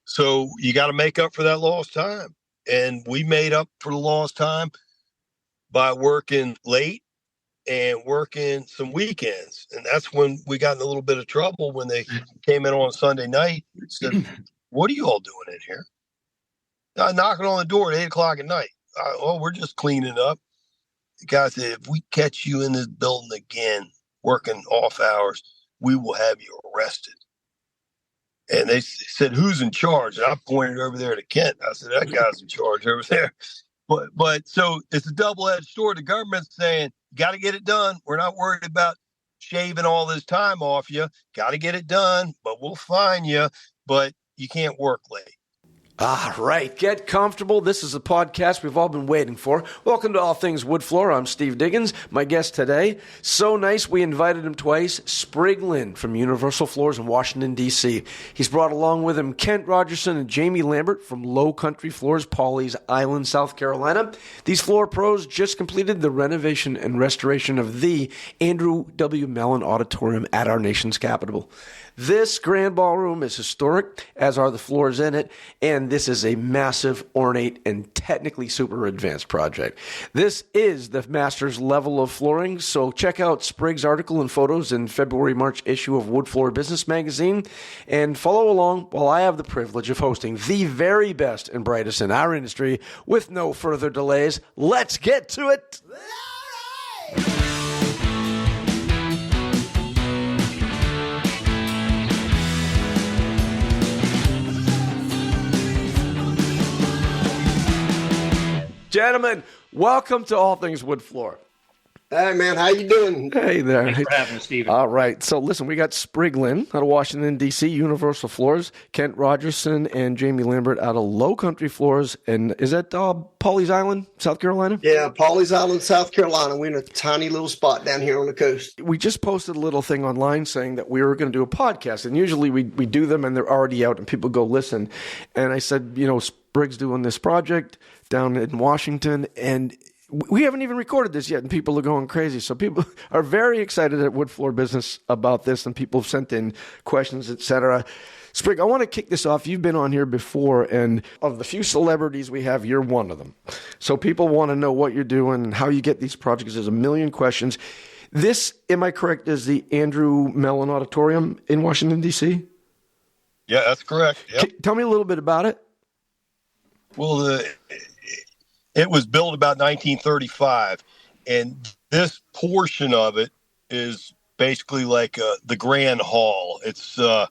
So you got to make up for that lost time. And we made up for the lost time by working late and working some weekends. And that's when we got in a little bit of trouble when they came in on Sunday night and said, "What are you all doing in here?" Knocking on the door at 8 o'clock at night. We're just cleaning up. The guy said, "If we catch you in this building again, working off hours, we will have you arrested." And they said, "Who's in charge?" And I pointed over there to Kent. I said, "That guy's in charge over there." But so it's a double-edged sword. The government's saying, "Got to get it done. We're not worried about shaving all this time off you. Got to get it done, but we'll fine you. But you can't work late." All right, get comfortable. This is a podcast we've all been waiting for. Welcome to All Things Wood Floor. I'm Steve Diggins. My guest today, so nice we invited him twice, Sprigg Lynn from Universal Floors in Washington, D.C. He's brought along with him Kent Rogerson and Jamie Lambert from Low Country Floors, Pawleys Island, South Carolina. These floor pros just completed the renovation and restoration of the Andrew W. Mellon Auditorium at our nation's capital. This grand ballroom is historic, as are the floors in it, and this is a massive, ornate, and technically super advanced project. This is the master's level of flooring, so check out Sprigg's article and photos in February-March issue of Wood Floor Business Magazine, and follow along while I have the privilege of hosting the very best and brightest in our industry. With no further delays, let's get to it! All right. Gentlemen, welcome to All Things Wood Floor. Hey, man, how you doing? Hey there. Thanks for having us, Steven. All right. So, listen, we got Sprigg Lynn out of Washington, D.C., Universal Floors, Kent Rogerson and Jamie Lambert out of Low Country Floors. And is that Pawleys Island, South Carolina? Yeah, Pawleys Island, South Carolina. We're in a tiny little spot down here on the coast. We just posted a little thing online saying that we were going to do a podcast. And usually we do them and they're already out and people go listen. And I said, Sprigg's doing this project down in Washington, and we haven't even recorded this yet, and people are going crazy. So people are very excited at Wood Floor Business about this, and people have sent in questions, etc. Sprigg, I want to kick this off. You've been on here before, and of the few celebrities we have, you're one of them. So people want to know what you're doing and how you get these projects. There's a million questions. This, am I correct, is the Andrew Mellon Auditorium in Washington, D.C.? Yeah, that's correct. Yep. Tell me a little bit about it. Well, it was built about 1935, and this portion of it is basically like the Grand Hall. It's a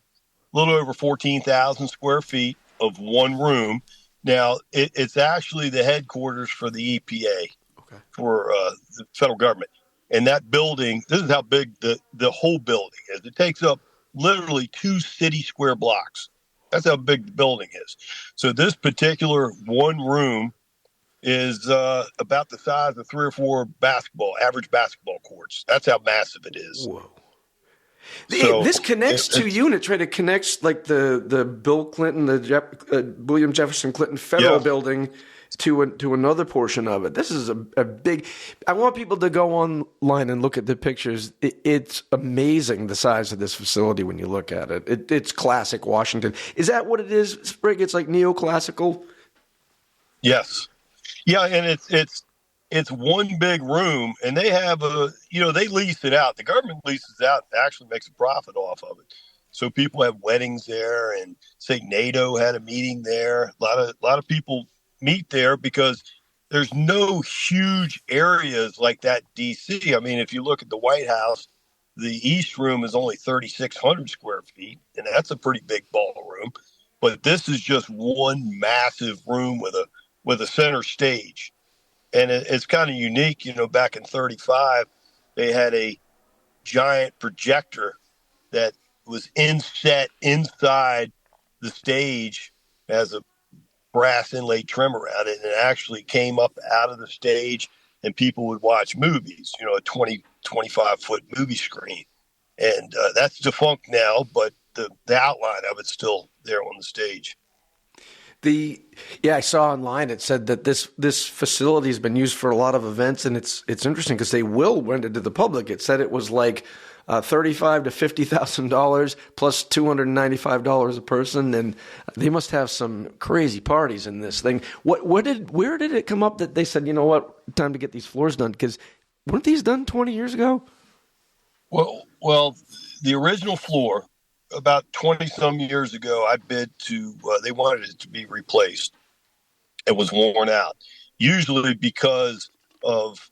little over 14,000 square feet of one room. Now, it's actually the headquarters for the EPA, for the federal government. And that building, this is how big the whole building is. It takes up literally 2 city square blocks. That's how big the building is. So this particular one room is about the size of 3 or 4 average basketball courts. That's how massive it is. Whoa. So this connects 2 units, right? It connects like the Bill Clinton, the William Jefferson Clinton Federal Building to another portion of it. This is a big. I want people to go online and look at the pictures. It's amazing the size of this facility when you look at it. It's classic Washington. Is that what it is, Sprigg? It's like neoclassical. Yes. Yeah, and it's one big room, and they have they lease it out. The government leases out, actually makes a profit off of it. So people have weddings there, and say NATO had a meeting there. A lot of people meet there because there's no huge areas like that in DC. I mean, if you look at the White House, the East Room is only 3,600 square feet, and that's a pretty big ballroom. But this is just one massive room with a center stage. And it's kind of unique. Back in 35, they had a giant projector that was inset inside the stage as a brass inlaid trim around it, and it actually came up out of the stage, and people would watch movies, a 20, 25-foot movie screen. And that's defunct now, but the outline of it's still there on the stage. I saw online it said that this facility has been used for a lot of events, and it's interesting because they will rent it to the public. It said it was like $35,000 to $50,000 plus $295 a person, and they must have some crazy parties in this thing. Where did it come up that they said, you know what, time to get these floors done? Because weren't these done 20 years ago? Well, the original floor, about 20-some years ago, I bid to, they wanted it to be replaced. It was worn out, usually because of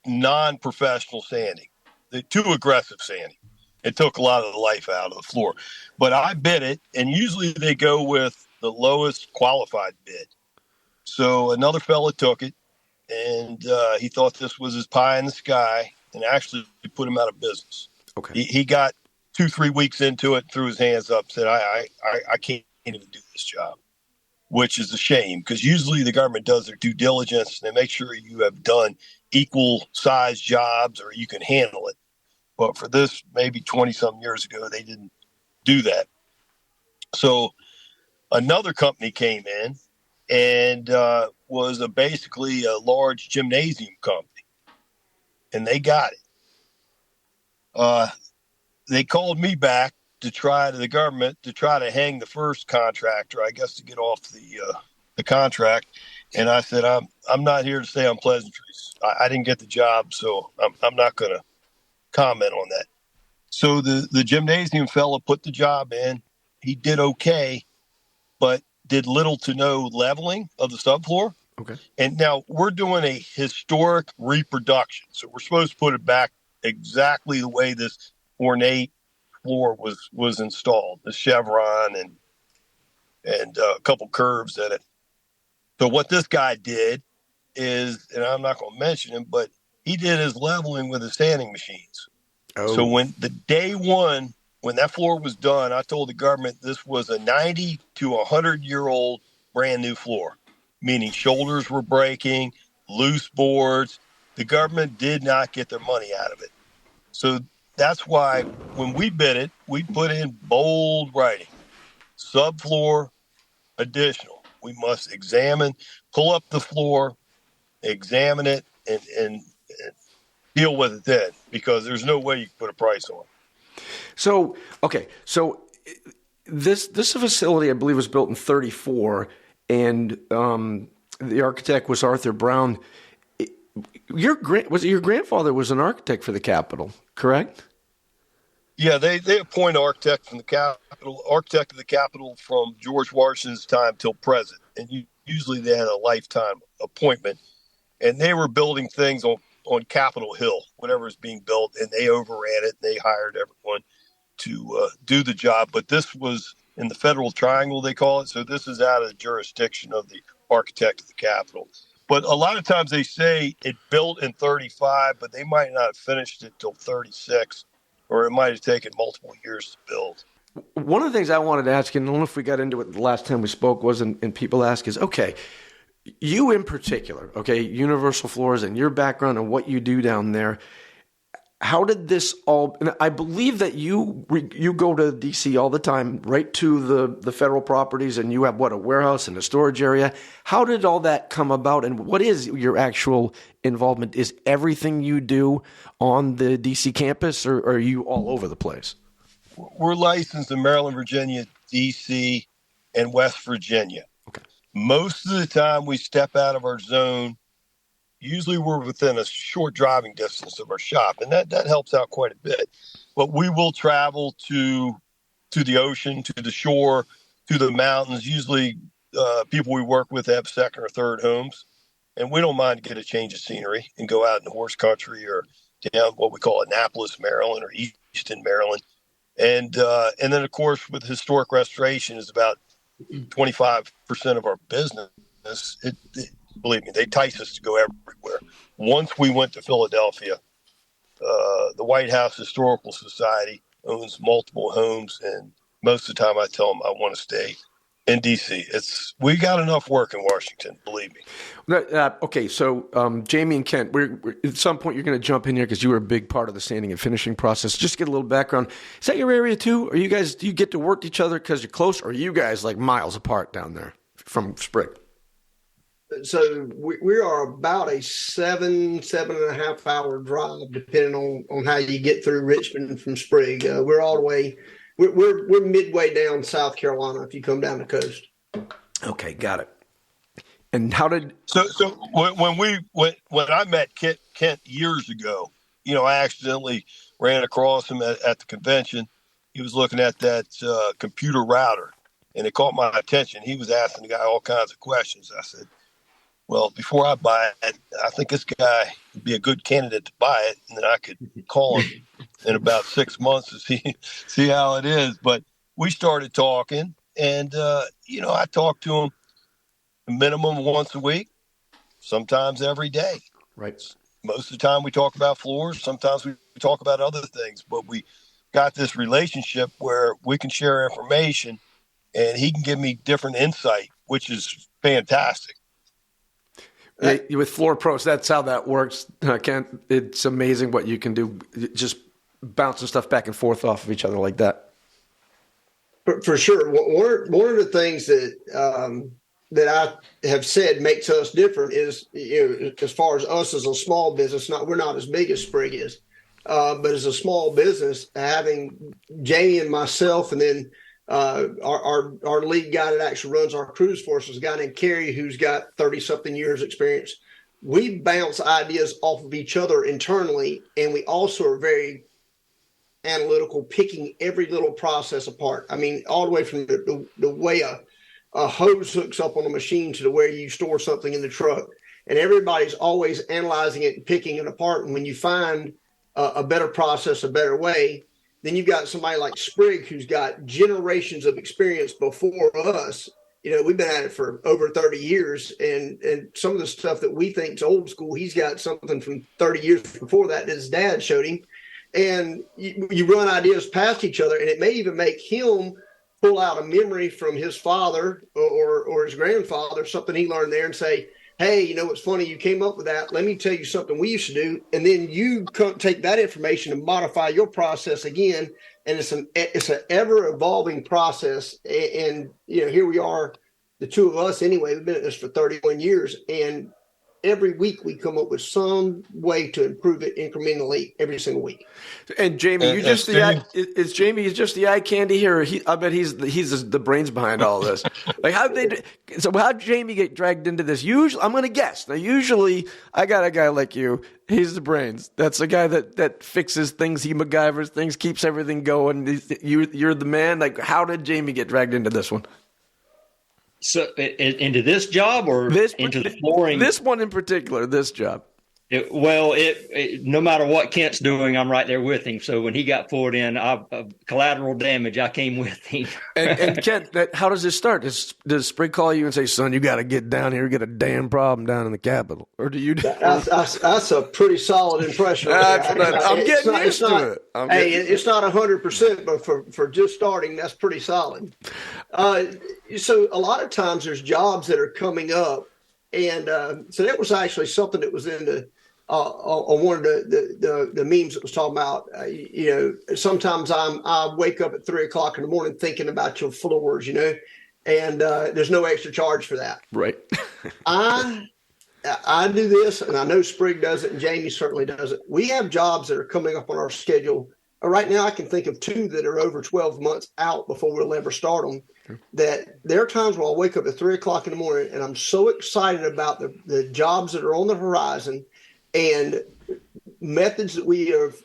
non-professional sanding, too aggressive sanding. It took a lot of the life out of the floor. But I bid it, and usually they go with the lowest qualified bid. So another fella took it, and he thought this was his pie in the sky, and actually put him out of business. Okay. He got 2-3 weeks into it, threw his hands up, said, I can't even do this job, which is a shame, because usually the government does their due diligence. They make sure you have done equal size jobs or you can handle it. But for this, maybe 20-some years ago, they didn't do that. So another company came in and was basically a large gymnasium company, and they got it. They called me back to try to hang the first contractor, I guess, to get off the contract. And I said, I'm not here to say I'm pleasantries. I didn't get the job, so I'm not going to comment on that. So the gymnasium fella put the job in. He did okay, but did little to no leveling of the subfloor. Okay. And now we're doing a historic reproduction. So we're supposed to put it back exactly the way this ornate floor was installed, the chevron and a couple curves in it. So what this guy did is, and I'm not going to mention him, but he did his leveling with his sanding machines. Oh. So when the day one, when that floor was done, I told the government this was a 90 to 100-year-old brand new floor, meaning shoulders were breaking, loose boards. The government did not get their money out of it. So that's why when we bid it, we put in bold writing, subfloor additional. We must pull up the floor, examine it, and deal with it then, because there's no way you can put a price on it. So, okay. So this facility, I believe, was built in 1934, and the architect was Arthur Brown. Your grandfather was an architect for the Capitol, correct? Yeah, they appoint architect of the Capitol from George Washington's time till present, and usually they had a lifetime appointment, and they were building things on Capitol Hill, whatever was being built, and they overran it. And they hired everyone to do the job, but this was in the Federal Triangle, they call it. So this is out of the jurisdiction of the architect of the Capitol. But a lot of times they say it built in 1935, but they might not have finished it till 1936, or it might have taken multiple years to build. One of the things I wanted to ask, and I don't know if we got into it the last time we spoke, was, and people ask, is, okay, you in particular, okay, Universal Floors and your background and what you do down there, how did this all, and I believe that you go to D.C. all the time, right to the federal properties, and you have, a warehouse and a storage area. How did all that come about, and what is your actual involvement? Is everything you do on the D.C. campus, or are you all over the place? We're licensed in Maryland, Virginia, D.C., and West Virginia. Okay. Most of the time we step out of our zone. Usually we're within a short driving distance of our shop, and that helps out quite a bit. But we will travel to the ocean, to the shore, to the mountains. Usually people we work with have second or third homes, and we don't mind to get a change of scenery and go out in the horse country or down what we call Annapolis, Maryland, or Easton, Maryland. And then, of course, with historic restoration is about 25% of our business. Believe me, they entice us to go everywhere. Once we went to Philadelphia, the White House Historical Society owns multiple homes, and most of the time I tell them I want to stay in D.C. We got enough work in Washington, believe me. Okay, so Jamie and Kent, we're at some point you're going to jump in here because you were a big part of the sanding and finishing process. Just to get a little background, is that your area too? Are you guys, do you get to work each other because you're close, or are you guys like miles apart down there from Sprigg? So we are about a 7.5 hour drive, depending on how you get through Richmond from Sprigg. We're all the way. We're midway down South Carolina if you come down the coast. Okay, got it. And how did so when I met Kent years ago, I accidentally ran across him at the convention. He was looking at that computer router, and it caught my attention. He was asking the guy all kinds of questions. I said, well, before I buy it, I think this guy would be a good candidate to buy it, and then I could call him in about 6 months to see how it is. But we started talking, and I talked to him minimum once a week, sometimes every day. Right. Most of the time we talk about floors. Sometimes we talk about other things, but we got this relationship where we can share information, and he can give me different insight, which is fantastic. With Floor Pros, that's how that works, Kent. It's amazing what you can do, just bouncing stuff back and forth off of each other like that. For sure. One of the things that I have said makes us different is, as far as us as a small business, we're not as big as Sprigg is, but as a small business, having Jamie and myself, and then our lead guy that actually runs our cruise for us is a guy named Kerry, who's got 30-something years experience. We bounce ideas off of each other internally, and we also are very analytical, picking every little process apart. I mean, all the way from the way a hose hooks up on a machine to the way you store something in the truck. And everybody's always analyzing it and picking it apart. And when you find a better process, a better way, then you've got somebody like Sprigg who's got generations of experience before us. We've been at it for over 30 years, and some of the stuff that we think is old school, he's got something from 30 years before that his dad showed him. And you run ideas past each other, and it may even make him pull out a memory from his father or his grandfather, something he learned there, and say, hey, what's funny, you came up with that. Let me tell you something we used to do. And then you take that information and modify your process again. And it's an ever evolving process. And here we are, the two of us anyway, we've been at this for 31 years. And every week we come up with some way to improve it incrementally every single week. And Jamie, is Jamie just the eye candy here? I bet he's the brains behind all this. Like how'd Jamie get dragged into this? Usually, I'm going to guess. Now, usually I got a guy like you. He's the brains. That's a guy that fixes things. He MacGyvers things, keeps everything going. You're the man. Like, how did Jamie get dragged into this one? So into this job or into the flooring? This one in particular, this job. No matter what Kent's doing, I'm right there with him. So when he got pulled in, collateral damage, I came with him. and Kent, how does this start? Does Sprigg call you and say, son, you got to get down here, get a damn problem down in the Capitol? Or do you? That's a pretty solid impression. I'm getting used to it. It's not 100%, but for just starting, that's pretty solid. So a lot of times there's jobs that are coming up. And so that was actually something that was in on one of the memes that was talking about. Sometimes I wake up at 3:00 in the morning thinking about your floors, and there's no extra charge for that. Right. I do this, and I know Sprigg does it, and Jamie certainly does it. We have jobs that are coming up on our schedule. Right now, I can think of 2 that are over 12 months out before we'll ever start them. That there are times where I'll wake up at 3:00 in the morning and I'm so excited about the jobs that are on the horizon and methods that we have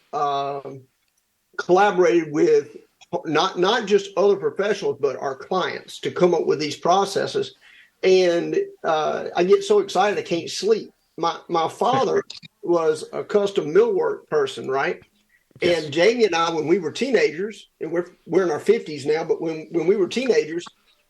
collaborated with, not just other professionals, but our clients to come up with these processes. And I get so excited I can't sleep. My father was a custom millwork person, right? Yes. And Jamie and I, when we were teenagers, and we're in our 50s now, but when we were teenagers,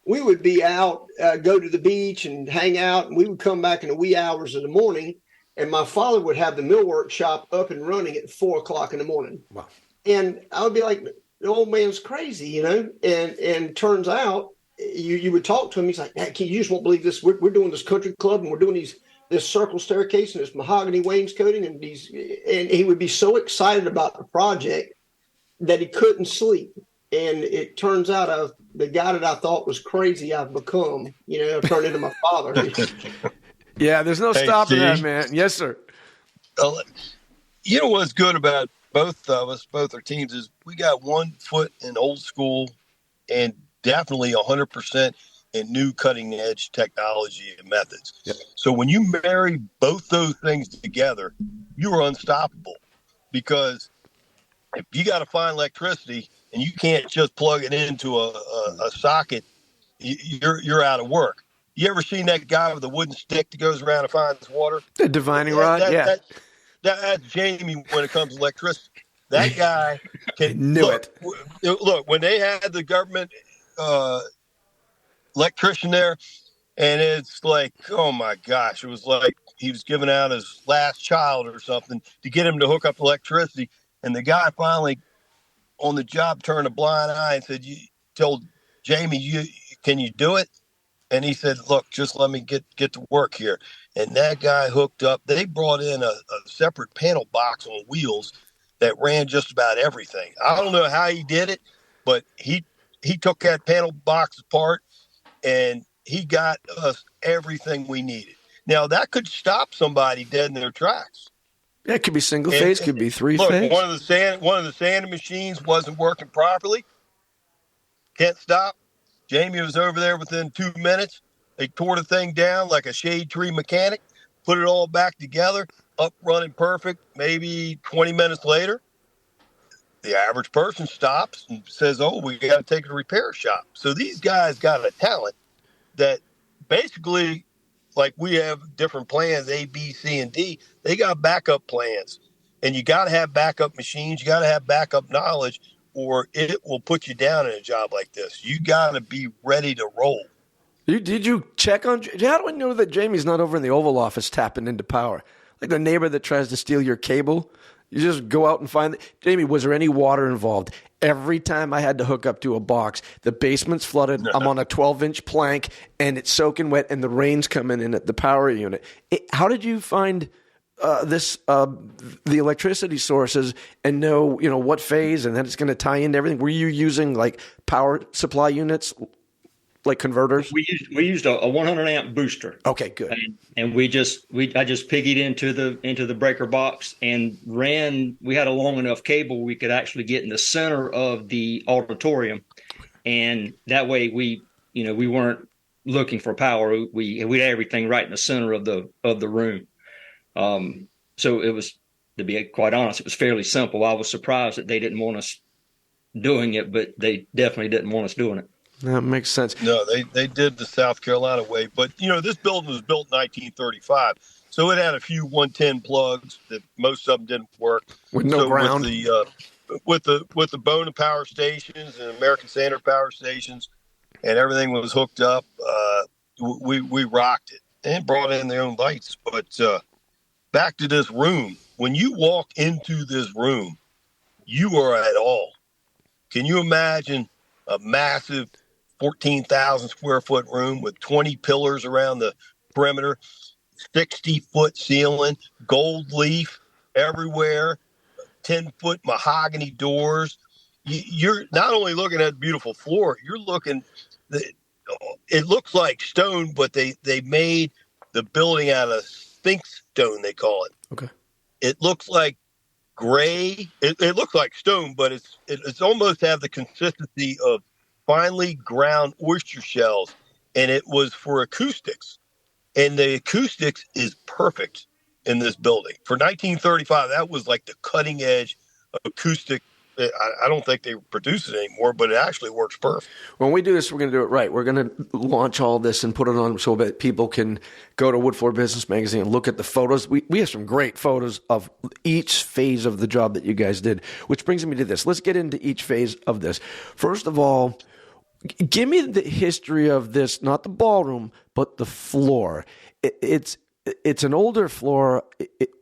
we would be out, go to the beach and hang out, and we would come back in the wee hours of the morning, and my father would have the millwork shop up and running at 4:00 in the morning. Wow. And I would be like, the old man's crazy, and turns out you would talk to him. He's like, hey, you just won't believe this. We're doing this country club, and we're doing this circle staircase and this mahogany wainscoting, and he would be so excited about the project that he couldn't sleep. And it turns out the guy that I thought was crazy, I've become, I've turned into my father. Yeah, there's no Hey, stopping that, Steve. man. Yes, sir. Uh, You know what's good about both of us, both our teams, is we got 1 foot in old school and definitely 100% in new cutting edge technology and methods. Yep. So when you marry both those things together, you are unstoppable, because if you got to find electricity and you can't just plug it into a socket, you're out of work. You ever seen that guy with a wooden stick that goes around and finds water? The divining rod, yeah. That's Jamie when it comes to electricity. That guy can Knew it. Look, when they had the government electrician there, and it's like, oh my gosh, it was like he was giving out his last child or something to get him to hook up electricity. And the guy finally on the job turned a blind eye and said, "You told Jamie, can you do it?" And he said, "Look, just let me get to work here." And that guy hooked up. They brought in a separate panel box on wheels that ran just about everything. I don't know how he did it, but he took that panel box apart and he got us everything we needed. Now, that could stop somebody dead in their tracks. Yeah, it could be single phase, could be three phase. One of the sanding machines wasn't working properly. Can't stop. Jamie was over there within 2 minutes. They tore the thing down like a shade tree mechanic, put it all back together, up running perfect. Maybe 20 minutes later, the average person stops and says, "Oh, we got to take it to a repair shop." So these guys got a talent that basically, like we have different plans, A, B, C, and D, they got backup plans. And you got to have backup machines. You got to have backup knowledge, or it will put you down in a job like this. You got to be ready to roll. Did you check on? How do we know that Jamie's not over in the Oval Office tapping into power? Like the neighbor that tries to steal your cable? You just go out and find it. Jamie, was there any water involved? Every time I had to hook up to a box, the basement's flooded. I'm on a 12-inch plank, and it's soaking wet, and the rain's coming in at the power unit. How did you find the electricity sources and know what phase, and then it's going to tie into everything? Were you using like power supply units, like converters? We used a 100 amp booster. Okay, good. And I just piggied into the breaker box and ran. We had a long enough cable we could actually get in the center of the auditorium, and that way we weren't looking for power. We had everything right in the center of the room. So it was, to be quite honest, it was fairly simple. I was surprised that they didn't want us doing it, but they definitely didn't want us doing it. That makes sense. No, they did the South Carolina way. But, this building was built in 1935. So it had a few 110 plugs that most of them didn't work. With no ground. With the Bona power stations and American Standard power stations and everything was hooked up, we rocked it and brought in their own lights. But back to this room. When you walk into this room, you are at all. Can you imagine a massive 14,000 square foot room with 20 pillars around the perimeter, 60-foot ceiling, gold leaf everywhere, 10-foot mahogany doors? You're not only looking at a beautiful floor, you're looking, it looks like stone, but they made the building out of sphinx stone, they call it. Okay. It looks like gray. It looks like stone, but it's almost have the consistency of finely ground oyster shells, and it was for acoustics, and the acoustics is perfect in this building for 1935. That was like the cutting edge acoustic. I don't think they produce it anymore, but it actually works perfect. When we do this, we're going to do it right. We're going to launch all this and put it on so that people can go to Wood Floor Business Magazine and look at the photos. We have some great photos of each phase of the job that you guys did, which brings me to this. Let's get into each phase of this. First of all, give me the history of this, not the ballroom, but the floor. It's an older floor.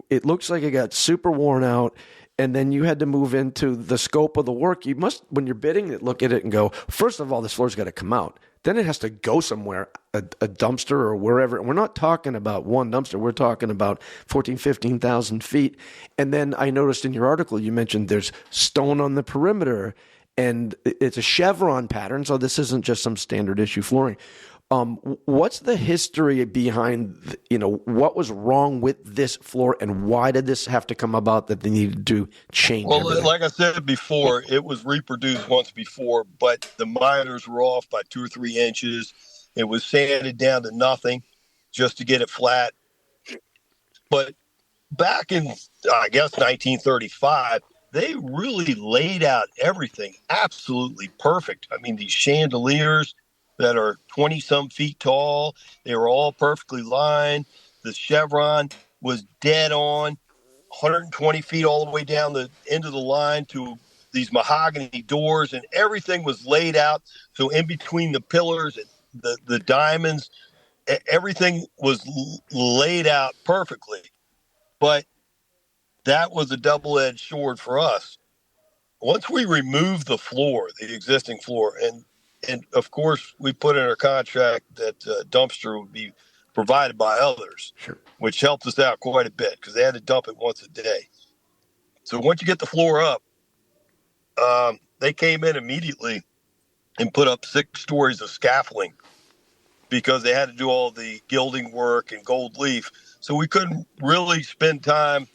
It looks like it got super worn out. And then you had to move into the scope of the work. You must, when you're bidding, look at it and go, first of all, this floor's got to come out. Then it has to go somewhere, a dumpster or wherever. And we're not talking about one dumpster. We're talking about 14,000, 15,000 feet. And then I noticed in your article, you mentioned there's stone on the perimeter, and it's a chevron pattern. So this isn't just some standard issue flooring. What's the history behind, what was wrong with this floor, and why did this have to come about that they needed to change everything? Like I said before, it was reproduced once before, but the minors were off by 2 or 3 inches. It was sanded down to nothing just to get it flat. But back in, I guess, 1935, they really laid out everything absolutely perfect. I mean, these chandeliers that are 20-some feet tall, they were all perfectly lined. The chevron was dead on, 120 feet all the way down the end of the line to these mahogany doors, and everything was laid out. So in between the pillars and the diamonds, everything was laid out perfectly. But that was a double-edged sword for us. Once we removed the floor, the existing floor, and of course we put in our contract that dumpster would be provided by others, Sure. which helped us out quite a bit because they had to dump it once a day. So once you get the floor up, they came in immediately and put up 6 stories of scaffolding because they had to do all the gilding work and gold leaf. So we couldn't really spend time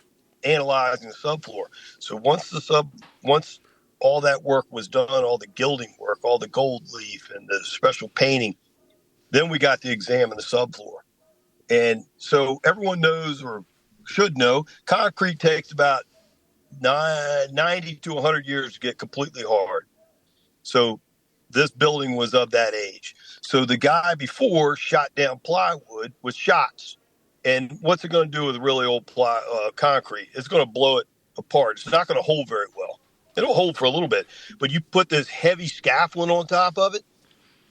analyzing the subfloor. So once all that work was done, all the gilding work, all the gold leaf and the special painting, then we got to examine the subfloor. And so everyone knows or should know, concrete takes about 90 to 100 years to get completely hard. So this building was of that age. So the guy before shot down plywood with shots. And what's it going to do with really old concrete? It's going to blow it apart. It's not going to hold very well. It'll hold for a little bit. But you put this heavy scaffolding on top of it,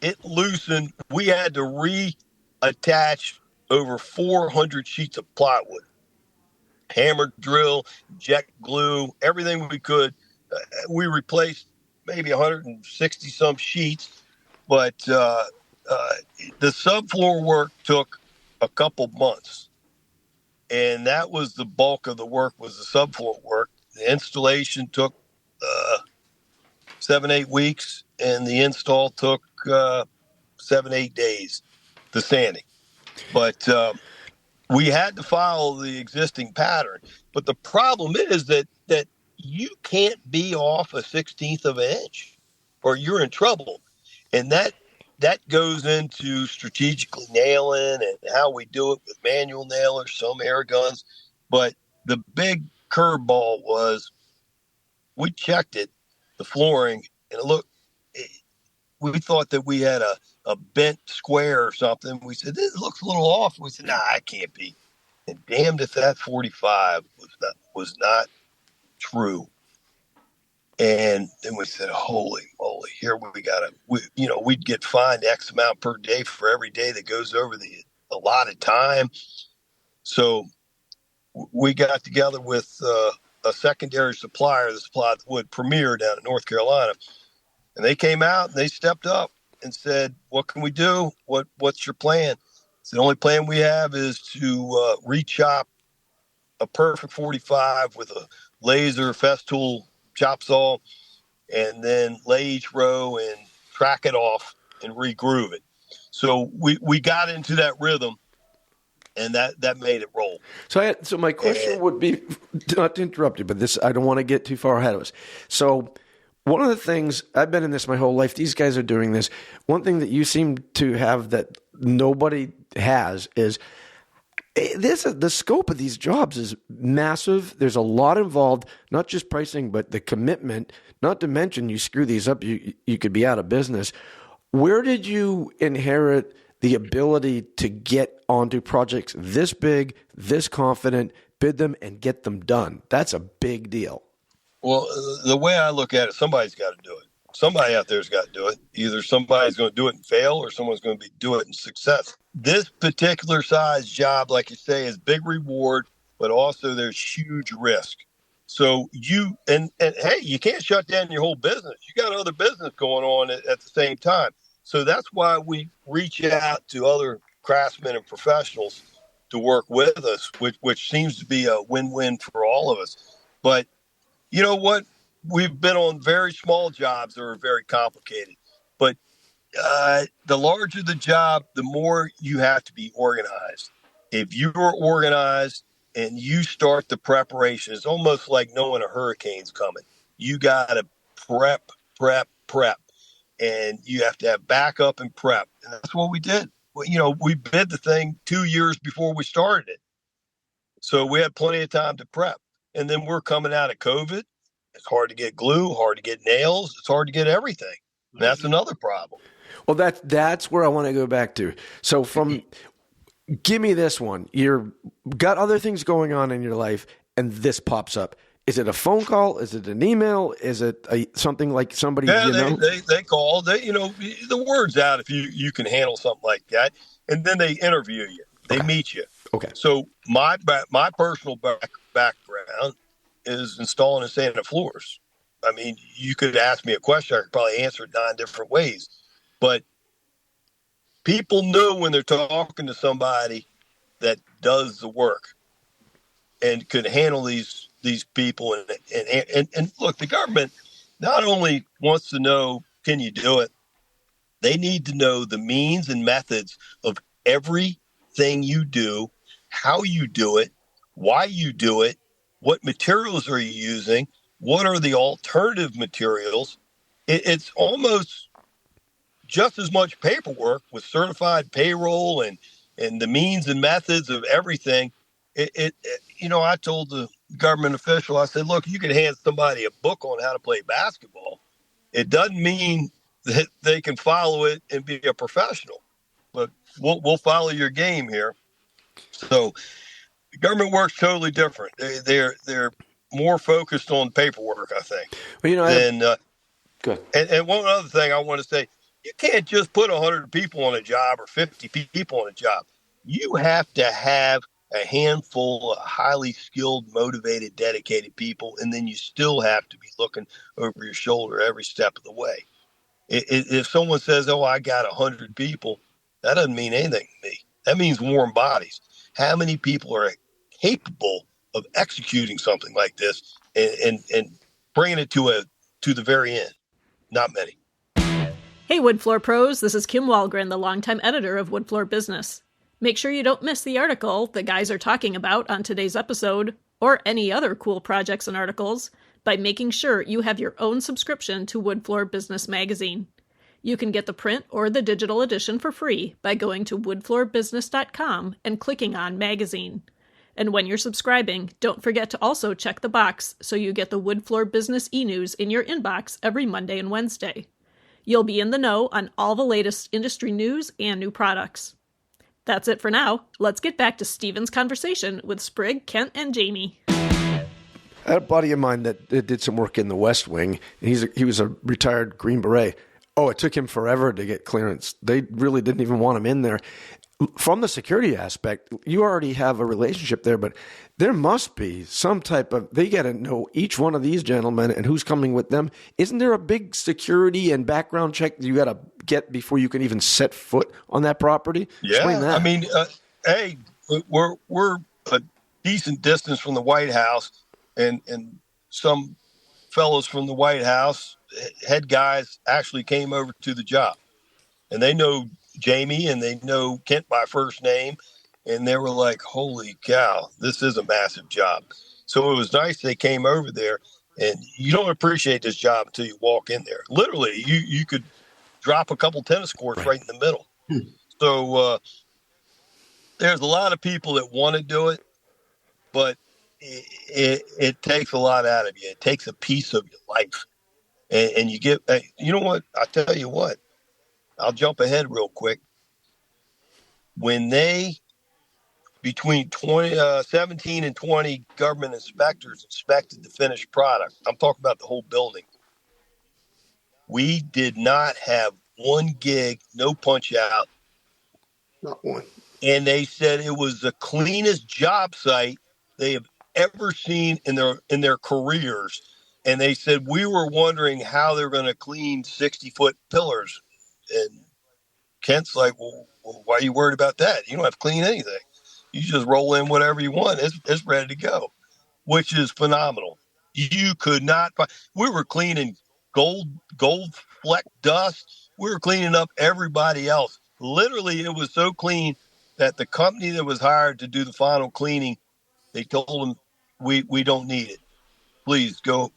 it loosened. We had to reattach over 400 sheets of plywood. Hammer drill, jet glue, everything we could. We replaced maybe 160 some sheets, but the subfloor work took a couple months, and that was the bulk of the work, was the subfloor work. The installation took 7-8 weeks, and the install took 7-8 days, the sanding. But we had to follow the existing pattern. But the problem is that you can't be off a 1/16 of an inch or you're in trouble. And that goes into strategically nailing and how we do it with manual nailers, some air guns. But the big curveball was we checked it, the flooring, and we thought that we had a bent square or something. We said, this looks a little off. We said, nah, it can't be. And damned if that 45 was not true. And then we said, holy moly, here we'd get fined X amount per day for every day that goes over the allotted time. So we got together with a secondary supplier that supplied the wood, Premier, down in North Carolina. And they came out and they stepped up and said, what can we do? What's your plan? So the only plan we have is to re-chop a perfect 45 with a laser Festool chop saw, and then lay each row and track it off and re-groove it. So we got into that rhythm, and that made it roll. So my question would be, not to interrupt you, but I don't want to get too far ahead of us. So one of the things, I've been in this my whole life, these guys are doing this. One thing that you seem to have that nobody has is the scope of these jobs is massive. There's a lot involved, not just pricing, but the commitment, not to mention you screw these up, you could be out of business. Where did you inherit the ability to get onto projects this big, this confident, bid them and get them done? That's a big deal. Well, the way I look at it, somebody's got to do it. Somebody out there's got to do it. Either somebody's going to do it and fail, or someone's going to do it in success. This particular size job, like you say, is big reward, but also there's huge risk. So and hey, you can't shut down your whole business. You got other business going on at the same time. So that's why we reach out to other craftsmen and professionals to work with us, which seems to be a win-win for all of us. But you know what? We've been on very small jobs that are very complicated. But the larger the job, the more you have to be organized. If you're organized and you start the preparation, it's almost like knowing a hurricane's coming. You got to prep, and you have to have backup and prep. And that's what we did. We bid the thing 2 years before we started it. So we had plenty of time to prep. And then we're coming out of COVID. It's hard to get glue, hard to get nails. It's hard to get everything. And that's another problem. Well, that's where I want to go back to. So give me this one. You've got other things going on in your life, and this pops up. Is it a phone call? Is it an email? Is it something like somebody? Yeah, they call. The word's out if you can handle something like that, and then they interview you. They meet you. Okay. So my personal background is installing and sanding floors. I mean, you could ask me a question, I could probably answer it 9 different ways. But people know when they're talking to somebody that does the work and could handle these people. And look, the government not only wants to know, can you do it? They need to know the means and methods of everything you do, how you do it, why you do it, what materials are you using, what are the alternative materials. It's almost just as much paperwork with certified payroll and the means and methods of everything. I told the government official, I said, look, you can hand somebody a book on how to play basketball. It doesn't mean that they can follow it and be a professional, but we'll follow your game here. So the government works totally different. They're more focused on paperwork, I think. Well, good. And one other thing I want to say, you can't just put 100 people on a job or 50 people on a job. You have to have a handful of highly skilled, motivated, dedicated people, and then you still have to be looking over your shoulder every step of the way. If someone says, oh, I got 100 people, that doesn't mean anything to me. That means warm bodies. How many people are capable of executing something like this and bringing it to the very end? Not many. Hey, Wood Floor Pros, this is Kim Walgren, the longtime editor of Wood Floor Business. Make sure you don't miss the article the guys are talking about on today's episode, or any other cool projects and articles, by making sure you have your own subscription to Wood Floor Business Magazine. You can get the print or the digital edition for free by going to woodfloorbusiness.com and clicking on Magazine. And when you're subscribing, don't forget to also check the box so you get the Wood Floor Business e-news in your inbox every Monday and Wednesday. You'll be in the know on all the latest industry news and new products. That's it for now. Let's get back to Stephen's conversation with Sprigg, Kent, and Jamie. I had a buddy of mine that did some work in the West Wing. He was a retired Green Beret. Oh, it took him forever to get clearance. They really didn't even want him in there. From the security aspect, you already have a relationship there, but there must be some type of, they got to know each one of these gentlemen and who's coming with them. Isn't there a big security and background check you got to get before you can even set foot on that property? Yeah, explain that. I mean, hey, we're a decent distance from the White House, and some fellows from the White House, head guys, actually came over to the job, and they know Jamie and they know Kent by first name, and they were like, holy cow, this is a massive job. So it was nice they came over there, and you don't appreciate this job until you walk in there. Literally, you could drop a couple tennis courts right in the middle. So there's a lot of people that want to do it, but it takes a lot out of you. It takes a piece of your life. And you get, you know what? I'll tell you what. I'll jump ahead real quick. When they, between 17 and 20 government inspectors inspected the finished product, I'm talking about the whole building, we did not have one gig, no punch out. Not one. And they said it was the cleanest job site they have ever seen in their careers. And they said, we were wondering how they're going to clean 60-foot pillars. And Kent's like, well, why are you worried about that? You don't have to clean anything. You just roll in whatever you want. It's ready to go, which is phenomenal. You could not. We were cleaning gold fleck dust. we were cleaning up everybody else. Literally, it was so clean that the company that was hired to do the final cleaning, they told them, we don't need it. Please go.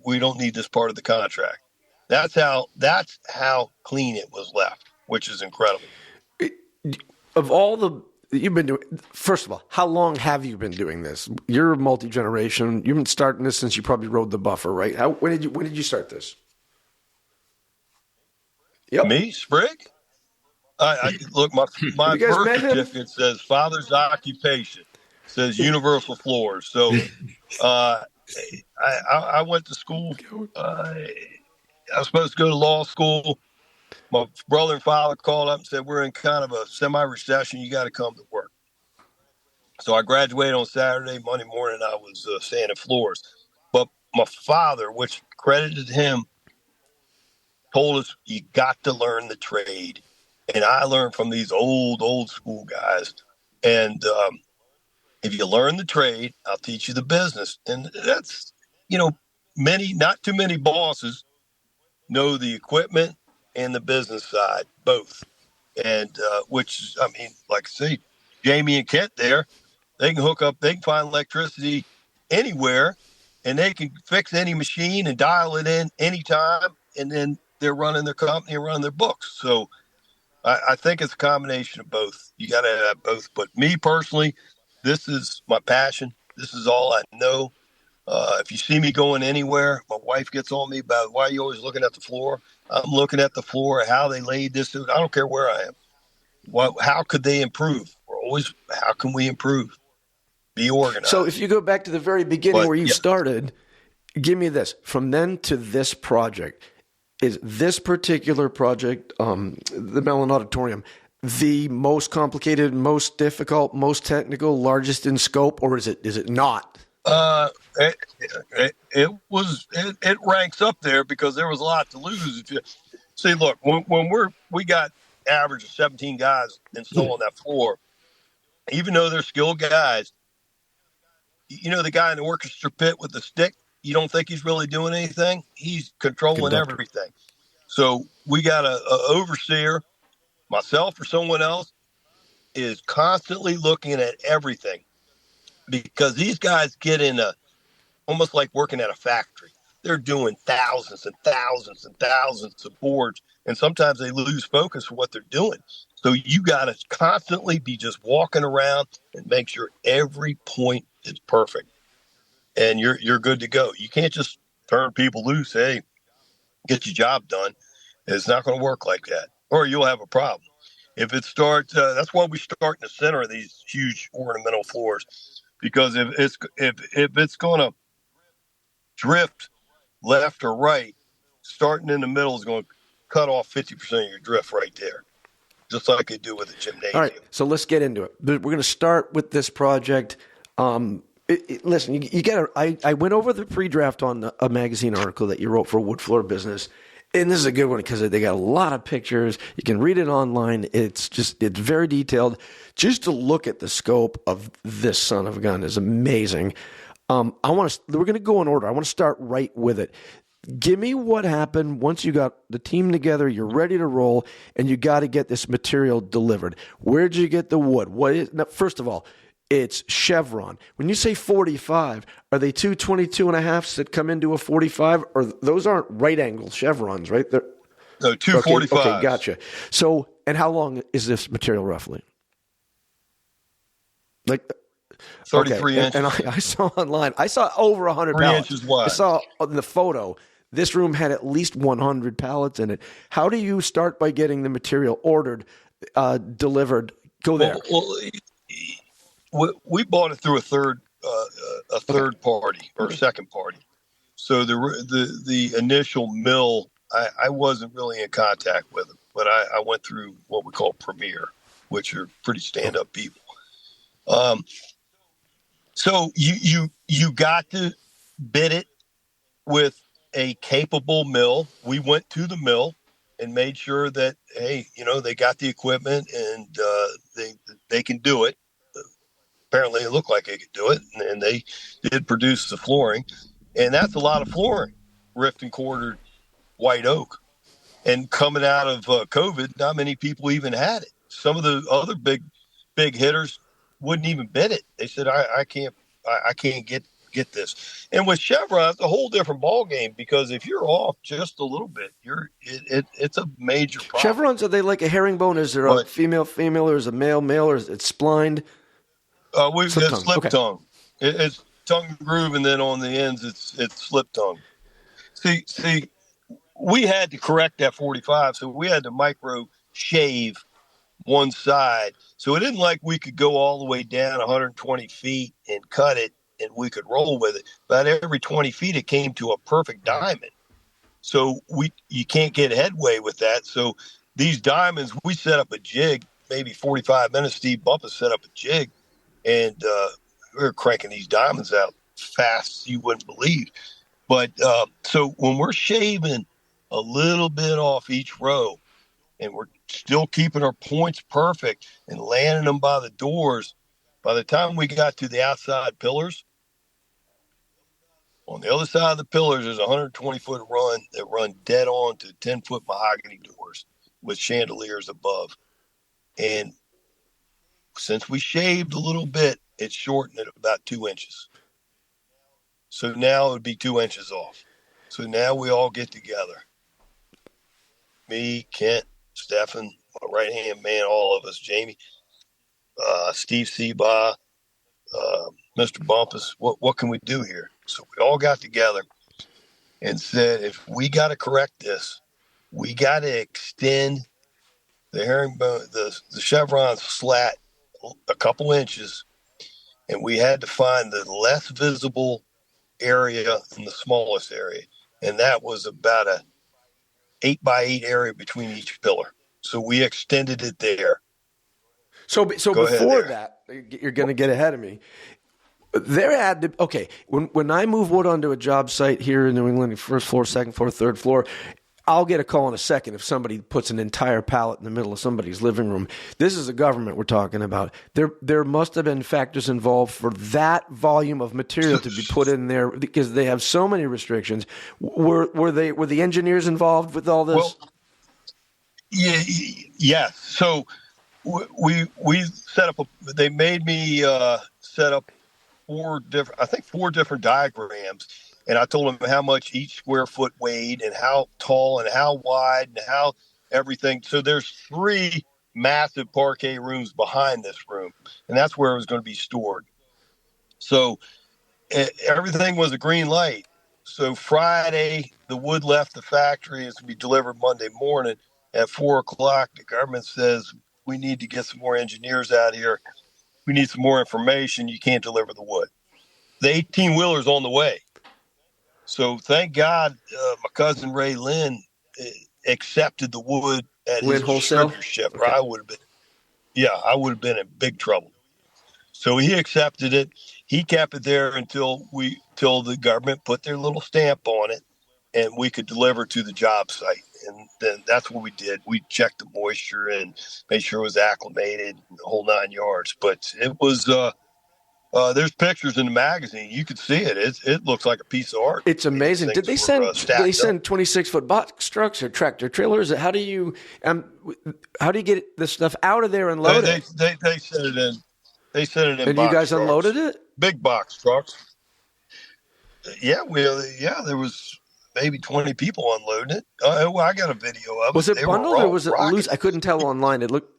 We don't need this part of the contract. That's how clean it was left, which is incredible. Of all the you've been doing, first of all, how long have you been doing this? You're multi-generation. You've been starting this since you probably rode the buffer, right? When did you start this? Yep. Me, Sprigg? I look, my birth certificate says father's occupation. It says universal floors. So I went to school. I was supposed to go to law school. My brother and father called up and said, we're in kind of a semi-recession. You got to come to work. So I graduated on Saturday. Monday morning, I was sanding floors. But my father, which credited him, told us you got to learn the trade. And I learned from these old school guys. And if you learn the trade, I'll teach you the business. And that's, not too many bosses know the equipment and the business side, both. And which, like I say, Jamie and Kent there, they can hook up, they can find electricity anywhere, and they can fix any machine and dial it in anytime. And then they're running their company and running their books. So I think it's a combination of both. You got to have both. But me personally, this is my passion. This is all I know. If you see me going anywhere, my wife gets on me about why are you always looking at the floor. I'm looking at the floor, how they laid this. I don't care where I am. How could they improve? How can we improve? Be organized. So if you go back to the very beginning where you started, give me this. From then to this project, is this particular project, the Mellon Auditorium, the most complicated, most difficult, most technical, largest in scope, or is it not? It ranks up there because there was a lot to lose. If you see, look, when we got average of 17 guys installed on that floor, even though they're skilled guys, the guy in the orchestra pit with the stick, you don't think he's really doing anything. He's controlling everything. So we got a overseer, myself or someone else, is constantly looking at everything, because these guys get in almost like working at a factory. They're doing thousands and thousands and thousands of boards, and sometimes they lose focus of what they're doing. So you got to constantly be just walking around and make sure every point is perfect, and you're good to go. You can't just turn people loose. Hey, get your job done. It's not going to work like that, or you'll have a problem. If it starts, that's why we start in the center of these huge ornamental floors, because if it's going to drift left or right, starting in the middle is going to cut off 50% of your drift right there, just like they do with a gymnasium. All right, so let's get into it. We're going to start with this project. Listen, you got to. I went over the pre-draft on a magazine article that you wrote for Wood Floor Business, and this is a good one because they got a lot of pictures. You can read it online. It's very detailed. Just to look at the scope of this son of a gun is amazing. We're going to go in order. I want to start right with it. Give me what happened once you got the team together, you're ready to roll, and you got to get this material delivered. Where'd you get the wood? First of all, it's Chevron. When you say 45, are they 222.5s that come into a 45? Or those aren't right angle chevrons, right? No, 245. Okay, gotcha. So, and how long is this material roughly? Like 33 inches. And I saw online, I saw over 100 3 pallets. inches wide. I saw in the photo, this room had at least 100 pallets in it. How do you start by getting the material ordered, delivered? Go there. We bought it through a third party or a second party. So the initial mill, I wasn't really in contact with them, but I went through what we call Premier, which are pretty stand-up people. So you got to bid it with a capable mill. We went to the mill and made sure that, hey, they got the equipment and they can do it. Apparently it looked like they could do it, and they did produce the flooring. And that's a lot of flooring, rift and quartered white oak. And coming out of COVID, not many people even had it. Some of the other big hitters wouldn't even bid it. They said, I can't get this. And with Chevron, it's a whole different ball game, because if you're off just a little bit, it's a major problem. Chevrons, are they like a herringbone? Is there a female, or is it a male, or is it splined? It's slip tongue. It's tongue groove, and then on the ends, it's slip tongue. See, we had to correct that 45, so we had to micro shave one side. So it isn't like we could go all the way down 120 feet and cut it, and we could roll with it. But every 20 feet, it came to a perfect diamond. So you can't get headway with that. So these diamonds, we set up a jig, maybe 45 minutes. Steve Bumpus set up a jig, and we were cranking these diamonds out fast, you wouldn't believe. But so when we're shaving a little bit off each row, and we're still keeping our points perfect and landing them by the doors, by the time we got to the outside pillars, on the other side of the pillars, there's a 120-foot run that run dead on to 10-foot mahogany doors with chandeliers above. And since we shaved a little bit, it shortened it about 2 inches. So now it would be 2 inches off. So now we all get together. Me, Kent, Stefan, my right-hand man, all of us, Jamie, Steve Seabaugh, Mr. Bumpus, what can we do here? So we all got together and said, if we got to correct this, we got to extend the herringbone, the chevron slat a couple inches, and we had to find the less visible area and the smallest area. And that was about a 8x8 area between each pillar. So we extended it there. So before that, you're going to get ahead of me. There had to, okay, when I move wood onto a job site here in New England, first floor, second floor, third floor, I'll get a call in a second if somebody puts an entire pallet in the middle of somebody's living room. This is a government we're talking about. There must have been factors involved for that volume of material to be put in there, because they have so many restrictions. Were the engineers involved with all this? Well, yeah. So we set up they made me set up four different diagrams, and I told them how much each square foot weighed and how tall and how wide and how everything. So there's 3 massive parquet rooms behind this room, and that's where it was going to be stored. So everything was a green light. So Friday, the wood left the factory. It's to be delivered Monday morning at 4:00. The government says, we need to get some more engineers out here. We need some more information. You can't deliver the wood. The 18-wheeler's on the way. So thank God my cousin Ray Lynn accepted the wood at Lynn his wholesale distributorship, okay. or I would have been in big trouble. So he accepted it. He kept it there until the government put their little stamp on it, and we could deliver to the job site. And then that's what we did. We checked the moisture and made sure it was acclimated, the whole 9 yards. But it was there's pictures in the magazine. You could see it. It looks like a piece of art. It's amazing. Did they send 26-foot box trucks or tractor trailers? How do you get this stuff out of there and load it? They sent it in. They sent it in. And box you guys trucks. Unloaded it? Big box trucks. Yeah, there was maybe 20 people unloading it. I got a video of it. Was it bundled or was it loose? I couldn't tell online. It looked.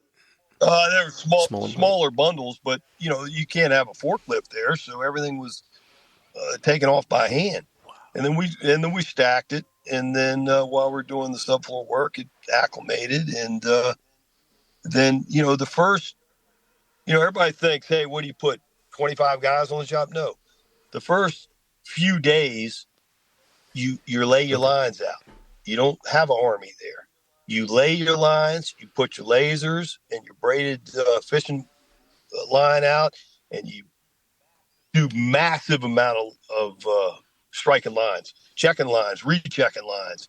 They were smaller bundles, but you can't have a forklift there, so everything was taken off by hand. And then we stacked it, and then while we're doing the subfloor work, it acclimated, and then the first, everybody thinks, hey, what do you put 25 guys on the job? No, the first few days, you lay your lines out. You don't have an army there. You lay your lines, you put your lasers and your braided fishing line out, and you do massive amount of striking lines, checking lines, rechecking lines.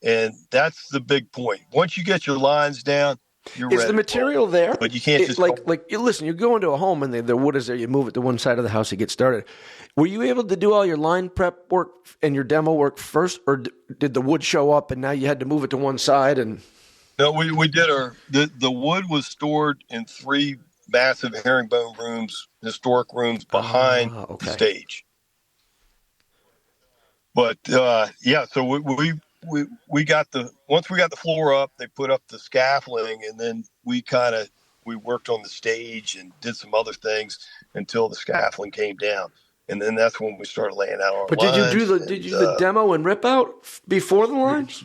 And that's the big point. Once you get your lines down, you're Is ready the material there? But you can't just listen. You go into a home and the wood is there. You move it to one side of the house to get started. Were you able to do all your line prep work and your demo work first, or did the wood show up and now you had to move it to one side? And no, we did the wood was stored in 3 massive herringbone rooms, historic rooms behind the stage. But so we got once we got the floor up, they put up the scaffolding, and then we worked on the stage and did some other things until the scaffolding came down, and then that's when we started laying out our. But lines. Did you do the demo and rip out before the lines?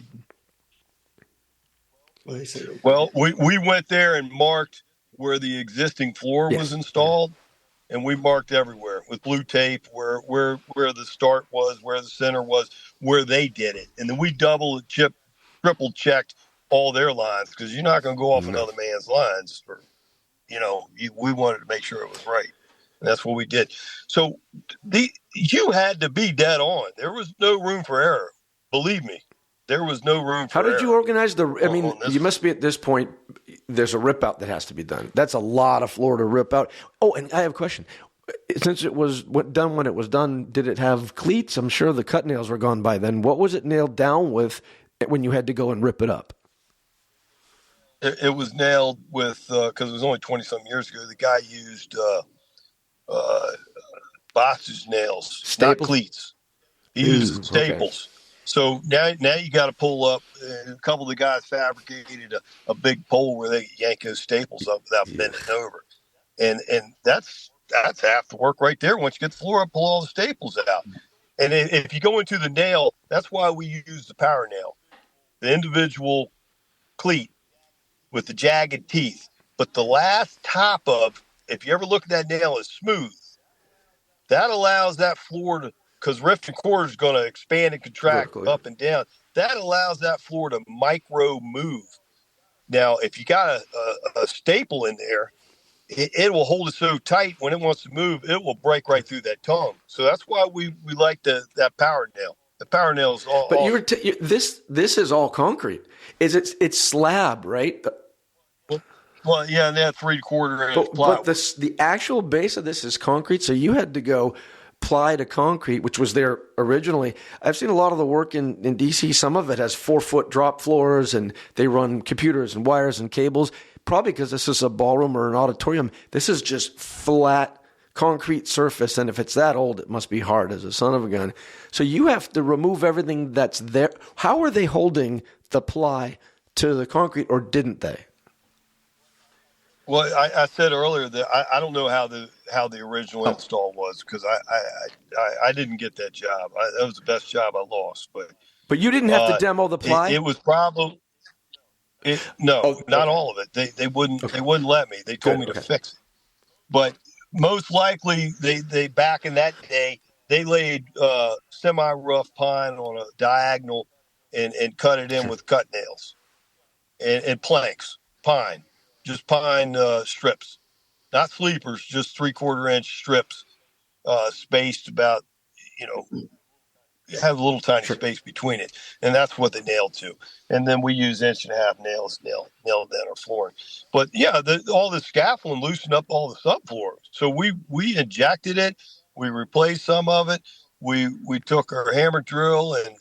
Well, we went there and marked where the existing floor was installed. And we marked everywhere with blue tape where the start was, where the center was, where they did it. And then we triple checked all their lines, because you're not going to go off another man's lines. We wanted to make sure it was right. And that's what we did. So you had to be dead on. There was no room for error. Believe me, there was no room for error. How did you organize you must be at this point, there's a rip out that has to be done. That's a lot of floor to rip out. Oh, and I have a question. Since it was done when it was done, did it have cleats? I'm sure the cut nails were gone by then. What was it nailed down with when you had to go and rip it up? It was nailed with, because it was only 20-something years ago, the guy used Boss's nails, Staples? not cleats. He used staples. Okay. So now you got to pull up. A couple of the guys fabricated a big pole where they yank those staples up without bending over, and that's half the work right there. Once you get the floor up, pull all the staples out. And if you go into the nail, that's why we use the power nail, the individual cleat with the jagged teeth. But the last top of, if you ever look at that nail, is smooth. That allows that floor to, because rift and core is going to expand and contract up and down. That allows that floor to micro move. Now, if you got a staple in there, it will hold it so tight when it wants to move, it will break right through that tongue. So that's why we like that power nail. The power nail is all. But this is all concrete. It's slab, right? Well, yeah, and that 3/4 inch plywood. But the actual base of this is concrete, so you had to go ply to concrete, which was there originally. I've seen a lot of the work in DC. Some of it has 4-foot drop floors, and they run computers and wires and cables. Probably because this is a ballroom or an auditorium. This is just flat concrete surface, and if it's that old, it must be hard as a son of a gun. So you have to remove everything that's there. How are they holding the ply to the concrete, or didn't they? Well, I said earlier that I don't know how the original install was, because I didn't get that job. That was the best job I lost. But you didn't have to demo the ply? It was probably not all of it. They wouldn't let me. They told me to fix it. But most likely they back in that day they laid semi-rough pine on a diagonal and cut it in with cut nails and planks, pine. Just pine strips, not sleepers, just 3/4 inch strips, spaced about, have a little tiny space between it. And that's what they nailed to. And then we use 1.5 nails, nail down our flooring. But yeah, all the scaffolding loosened up all the subfloor. So we injected it. We replaced some of it. We took our hammer drill and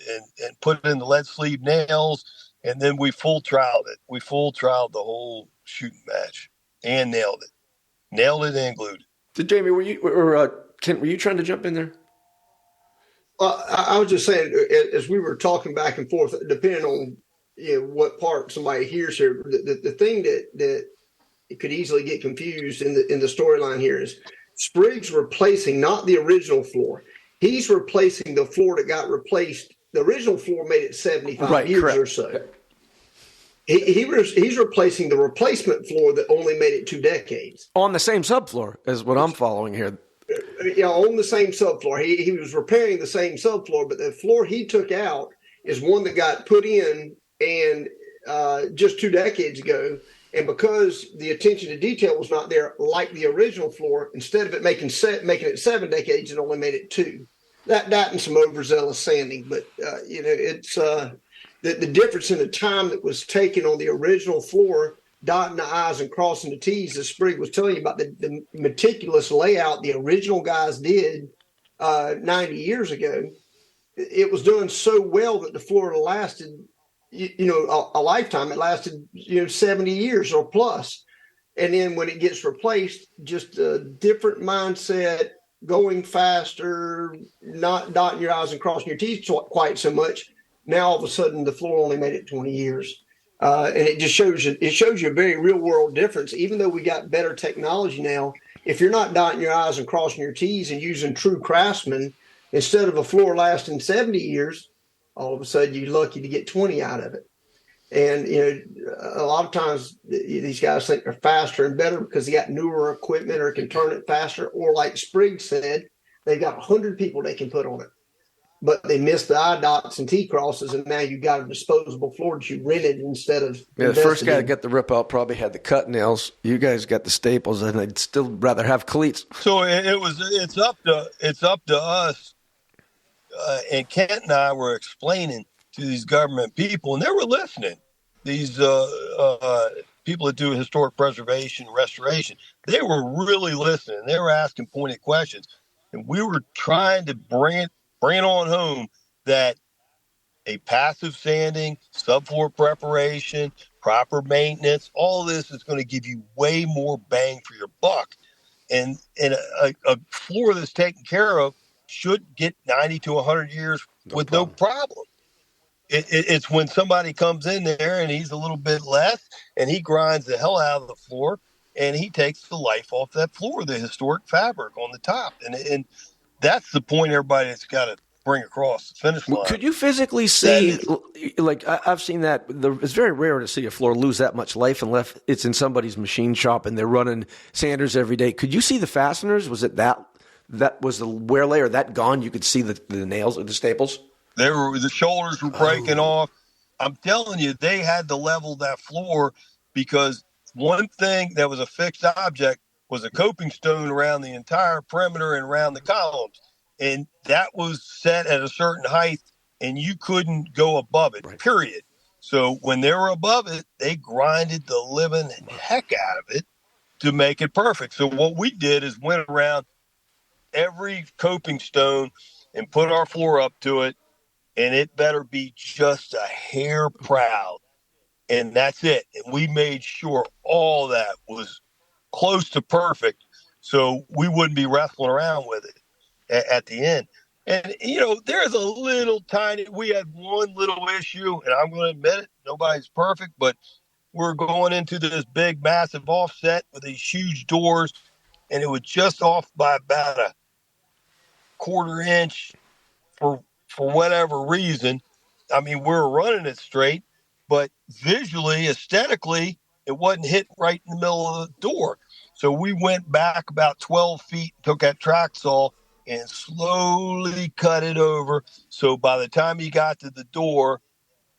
put it in the lead sleeve nails. And then we full trialed it. We full trialed the whole shooting match and nailed it and glued it. So Jamie, were Kent, were you trying to jump in there? I was just saying, as we were talking back and forth, depending on what part somebody hears here, the thing that it could easily get confused in the storyline here is Sprigg's replacing not the original floor. He's replacing the floor that got replaced. The original floor made it 75 years or so. He's replacing the replacement floor that only made it 2 decades. On the same subfloor is what I'm following here. Yeah, on the same subfloor. He was repairing the same subfloor, but the floor he took out is one that got put in and just 2 decades ago. And because the attention to detail was not there like the original floor, instead of it making it 7 decades, it only made it 2. That and some overzealous sanding, but it's the difference in the time that was taken on the original floor dotting the I's and crossing the T's, as Sprigg was telling you about the meticulous layout the original guys did 90 years ago. It was done so well that the floor lasted, a lifetime. It lasted, 70 years or plus. And then when it gets replaced, just a different mindset, going faster, not dotting your I's and crossing your T's quite so much. Now, all of a sudden, the floor only made it 20 years. And it just shows you a very real world difference. Even though we got better technology now, if you're not dotting your I's and crossing your T's and using true craftsmen, instead of a floor lasting 70 years, all of a sudden you're lucky to get 20 out of it. And, a lot of times these guys think they're faster and better because they got newer equipment or can turn it faster. Or like Sprigg said, they've got 100 people they can put on it. But they missed the I dots and T crosses, and now you got a disposable floor that you rented instead of. Yeah, the first guy to get the rip out probably had the cut nails. You guys got the staples, and I'd still rather have cleats. So it's up to us. And Kent and I were explaining to these government people, and they were listening. These people that do historic preservation, restoration, they were really listening. They were asking pointed questions, and we were trying to bring it on home that a passive sanding, subfloor preparation, proper maintenance, all this is going to give you way more bang for your buck. And a floor that's taken care of should get 90 to 100 years with no problem. It's when somebody comes in there and he's a little bit less and he grinds the hell out of the floor and he takes the life off that floor, the historic fabric on the top. And that's the point everybody's got to bring across the finish line. Could you physically see, like I've seen that, it's very rare to see a floor lose that much life unless it's in somebody's machine shop and they're running sanders every day. Could you see the fasteners? Was it that was the wear layer that gone? You could see the nails or the staples? The shoulders were breaking off. I'm telling you, they had to level that floor because one thing that was a fixed object was a coping stone around the entire perimeter and around the columns. And that was set at a certain height and you couldn't go above it, period. So when they were above it, they grinded the living heck out of it to make it perfect. So what we did is went around every coping stone and put our floor up to it, and it better be just a hair proud. And that's it. And we made sure all that was close to perfect so we wouldn't be wrestling around with it at the end. And, there's a little tiny, we had one little issue, and I'm going to admit it, nobody's perfect, but we're going into this big, massive offset with these huge doors, and it was just off by about a quarter inch for whatever reason. I mean, we were running it straight, but visually, aesthetically, it wasn't hitting right in the middle of the door. So we went back about 12 feet, took that track saw, and slowly cut it over. So by the time he got to the door,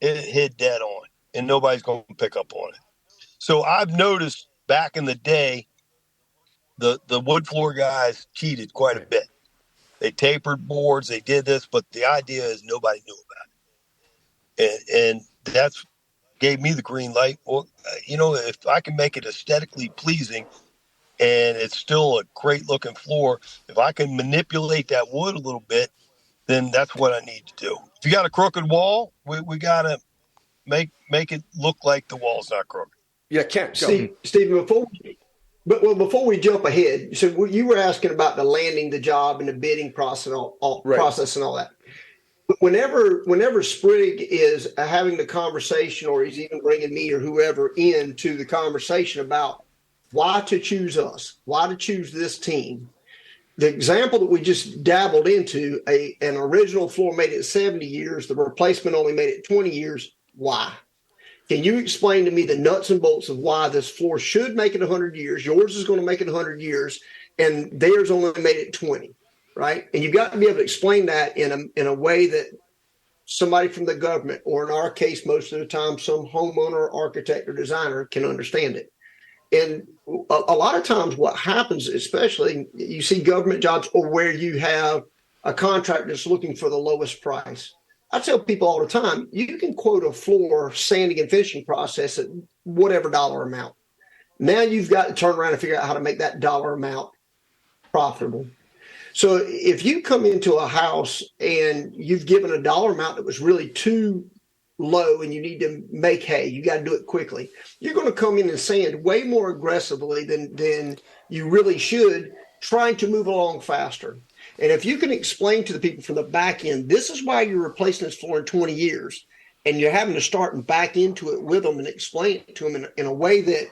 it hit dead on, and nobody's going to pick up on it. So I've noticed back in the day, the wood floor guys cheated quite a bit. They tapered boards, they did this, but the idea is nobody knew about it. And that's gave me the green light. Well, if I can make it aesthetically pleasing and it's still a great looking floor, if I can manipulate that wood a little bit, then that's what I need to do. If you got a crooked wall, we got to make it look like the wall's not crooked. Yeah, Kent. Stephen, before we jump ahead, so you were asking about the landing the job and the bidding process, process and all that. Whenever Sprigg is having the conversation, or he's even bringing me or whoever into the conversation about why to choose us, why to choose this team, the example that we just dabbled into, an original floor made it 70 years, the replacement only made it 20 years. Why? Can you explain to me the nuts and bolts of why this floor should make it 100 years? Yours is going to make it 100 years, and theirs only made it 20, right? And you've got to be able to explain that in a way that somebody from the government, or in our case, most of the time, some homeowner, architect, or designer can understand it. And a lot of times what happens, especially you see government jobs or where you have a contractor that's looking for the lowest price. I tell people all the time, you can quote a floor sanding and finishing process at whatever dollar amount. Now you've got to turn around and figure out how to make that dollar amount profitable. So if you come into a house and you've given a dollar amount that was really too low and you need to make hay, you got to do it quickly. You're going to come in and sand way more aggressively than you really should, trying to move along faster. And if you can explain to the people from the back end, this is why you're replacing this floor in 20 years, and you're having to start and back into it with them and explain it to them in a way that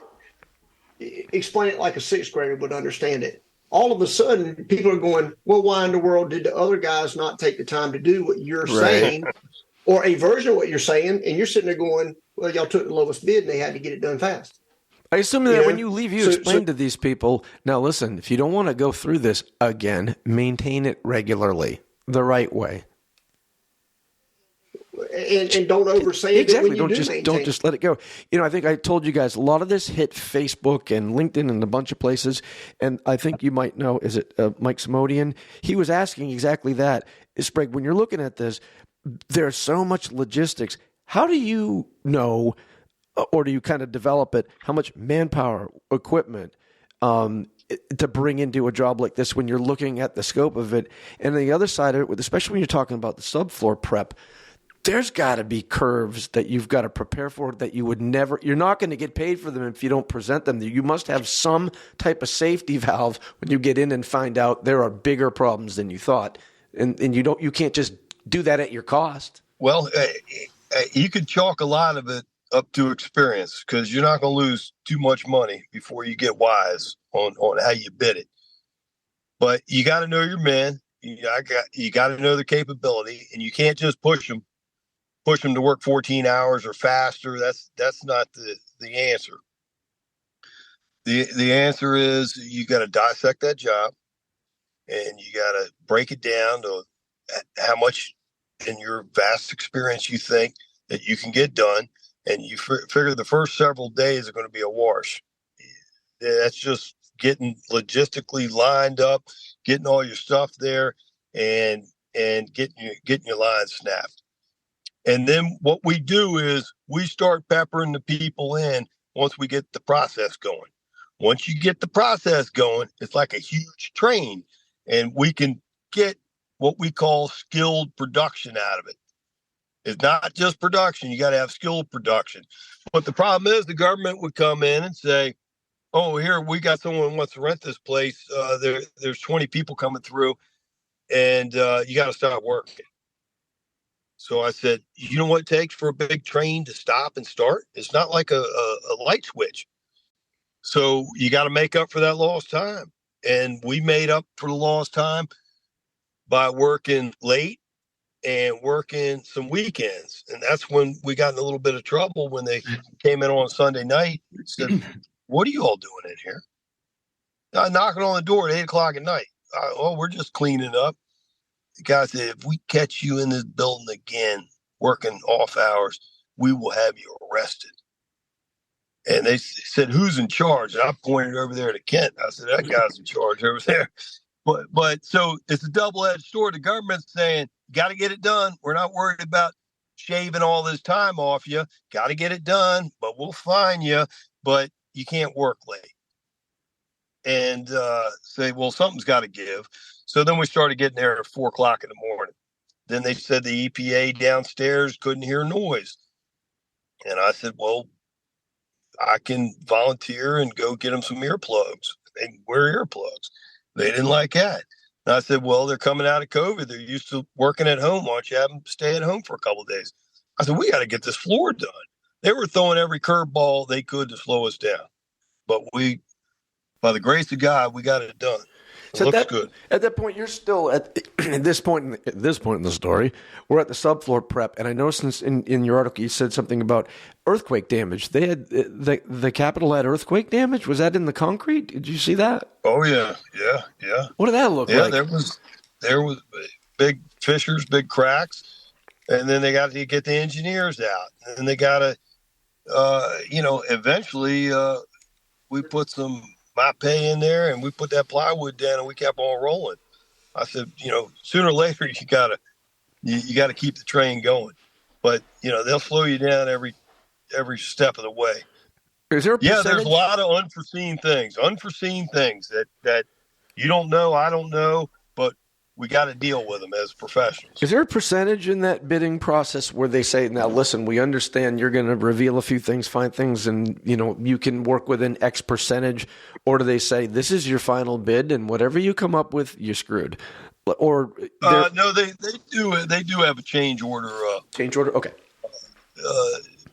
explain it like a sixth grader would understand it. All of a sudden, people are going, well, why in the world did the other guys not take the time to do what you're saying, or a version of what you're saying? And you're sitting there going, well, y'all took the lowest bid and they had to get it done fast. I assume that when you leave, you explain to these people, now listen, if you don't want to go through this again, maintain it regularly, the right way. And don't oversay it. Exactly. When Don't just let it go. I think I told you guys a lot of this hit Facebook and LinkedIn and a bunch of places. And I think you might know, is it Mike Simodian? He was asking exactly that. Sprigg, when you're looking at this, there's so much logistics. How do you know, or do you kind of develop it, how much manpower, equipment, to bring into a job like this when you're looking at the scope of it? And the other side of it, especially when you're talking about the subfloor prep, there's got to be curves that you've got to prepare for that you're not going to get paid for them if you don't present them. You must have some type of safety valve when you get in and find out there are bigger problems than you thought. And you can't just do that at your cost. Well, you could chalk a lot of it up to experience, because you're not going to lose too much money before you get wise on how you bid it. But you got to know your men. You got to know their capability, and you can't just push them to work 14 hours or faster. That's not the answer. The answer is you got to dissect that job, and you got to break it down to how much in your vast experience you think that you can get done. And you figure the first several days are going to be a wash. That's just getting logistically lined up, getting all your stuff there, and getting your lines snapped. And then what we do is we start peppering the people in once we get the process going. Once you get the process going, it's like a huge train, and we can get what we call skilled production out of it. It's not just production. You got to have skilled production. But the problem is the government would come in and say, oh, here, we got someone who wants to rent this place. There's 20 people coming through, and you got to stop working. So I said, you know what it takes for a big train to stop and start? It's not like a light switch. So you got to make up for that lost time. And we made up for the lost time by working late and working some weekends. And that's when we got in a little bit of trouble when they came in on Sunday night and said, what are you all doing in here? Knocking on the door at 8 o'clock at night. We're just cleaning up. The guy said, if we catch you in this building again, working off hours, we will have you arrested. And they said, who's in charge? And I pointed over there to Kent. I said, that guy's in charge over there. But so it's a double-edged sword. The government's saying, you got to get it done. We're not worried about shaving all this time off you. Got to get it done, but we'll fine you. But you can't work late. And say, well, something's got to give. So then we started getting there at 4 o'clock in the morning. Then they said the EPA downstairs couldn't hear noise. And I said, well, I can volunteer and go get them some earplugs. They wear earplugs. They didn't like that. And I said, well, they're coming out of COVID. They're used to working at home. Why don't you have them stay at home for a couple of days? I said, we got to get this floor done. They were throwing every curveball they could to slow us down. But we, by the grace of God, we got it done. So looks good. At that point, you're still at this point in the story. We're at the subfloor prep, and I noticed in your article you said something about earthquake damage. They had the Capitol had earthquake damage. Was that in the concrete? Did you see that? Oh yeah. What did that look like? There was big fissures, big cracks, and then they got to get the engineers out, and then they got to, eventually we put some pay in there and we put that plywood down and we kept on rolling. I said, sooner or later you gotta You got to keep the train going. But, they'll slow you down every step of the way. Is there a percentage? Yeah, there's a lot of unforeseen things that you don't know, I don't know, but we got to deal with them as professionals. Is there a percentage in that bidding process where they say, now listen, we understand you're going to reveal a few things, find things, and you can work within X percentage, or do they say this is your final bid and whatever you come up with, you're screwed? Or no, they do have a change order. Okay.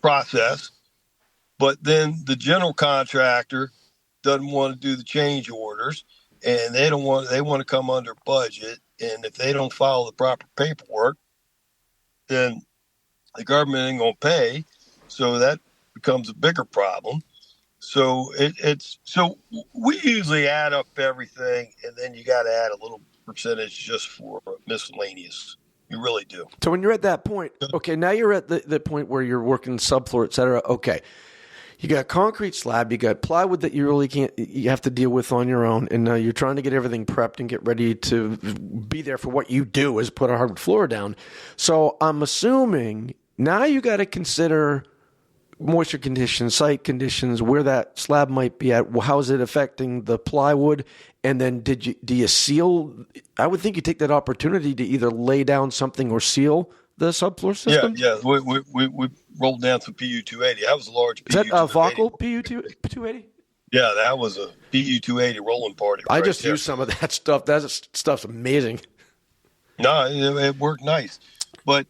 Process, but then the general contractor doesn't want to do the change orders, and they want to come under budget, and if they don't follow the proper paperwork, then the government ain't gonna pay, so that becomes a bigger problem. So so we usually add up everything, and then you got to add a little percentage just for miscellaneous. You really do. So when you're at that point, okay, now you're at the point where you're working subfloor, et cetera. Okay, you got concrete slab, you got plywood that you have to deal with on your own, and now you're trying to get everything prepped and get ready to be there for what you do, is put a hardwood floor down. So I'm assuming now you got to consider moisture conditions, site conditions, where that slab might be at. How is it affecting the plywood? And then do you seal? I would think you take that opportunity to either lay down something or seal the subfloor system. Yeah. We rolled down some PU 280. That was a large. Is that a Vocal PU 280? Yeah, that was a PU 280 rolling party. I just used some of that stuff. That stuff's amazing. No, it worked nice, but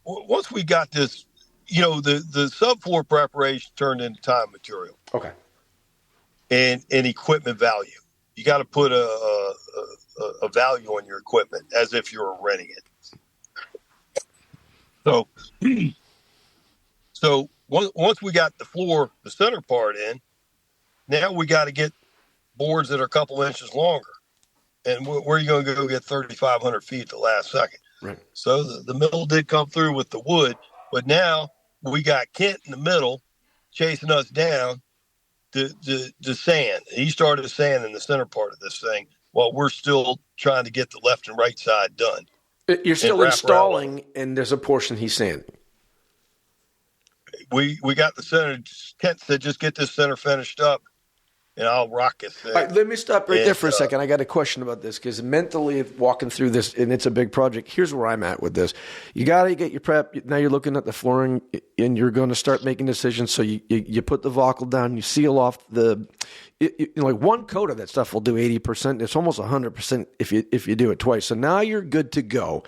once we got this, the subfloor preparation turned into time material. Okay. And equipment value. You got to put a value on your equipment as if you were renting it. So once we got the center part in, now we got to get boards that are a couple inches longer. And where are you going to go get 3,500 feet at the last second? Right. So the mill did come through with the wood, but now we got Kent in the middle chasing us down to sand. He started sanding the center part of this thing while we're still trying to get the left and right side done. You're still installing, and there's a portion he's sanding. We got the center. Kent said, just get this center finished up, and I'll rock it. All right, let me stop right there for a second. I got a question about this, because mentally walking through this, and it's a big project, here's where I'm at with this. You got to get your prep. Now you're looking at the flooring, and you're going to start making decisions. So you put the Vocal down, you seal off like one coat of that stuff will do 80%. It's almost 100% if you do it twice. So now you're good to go.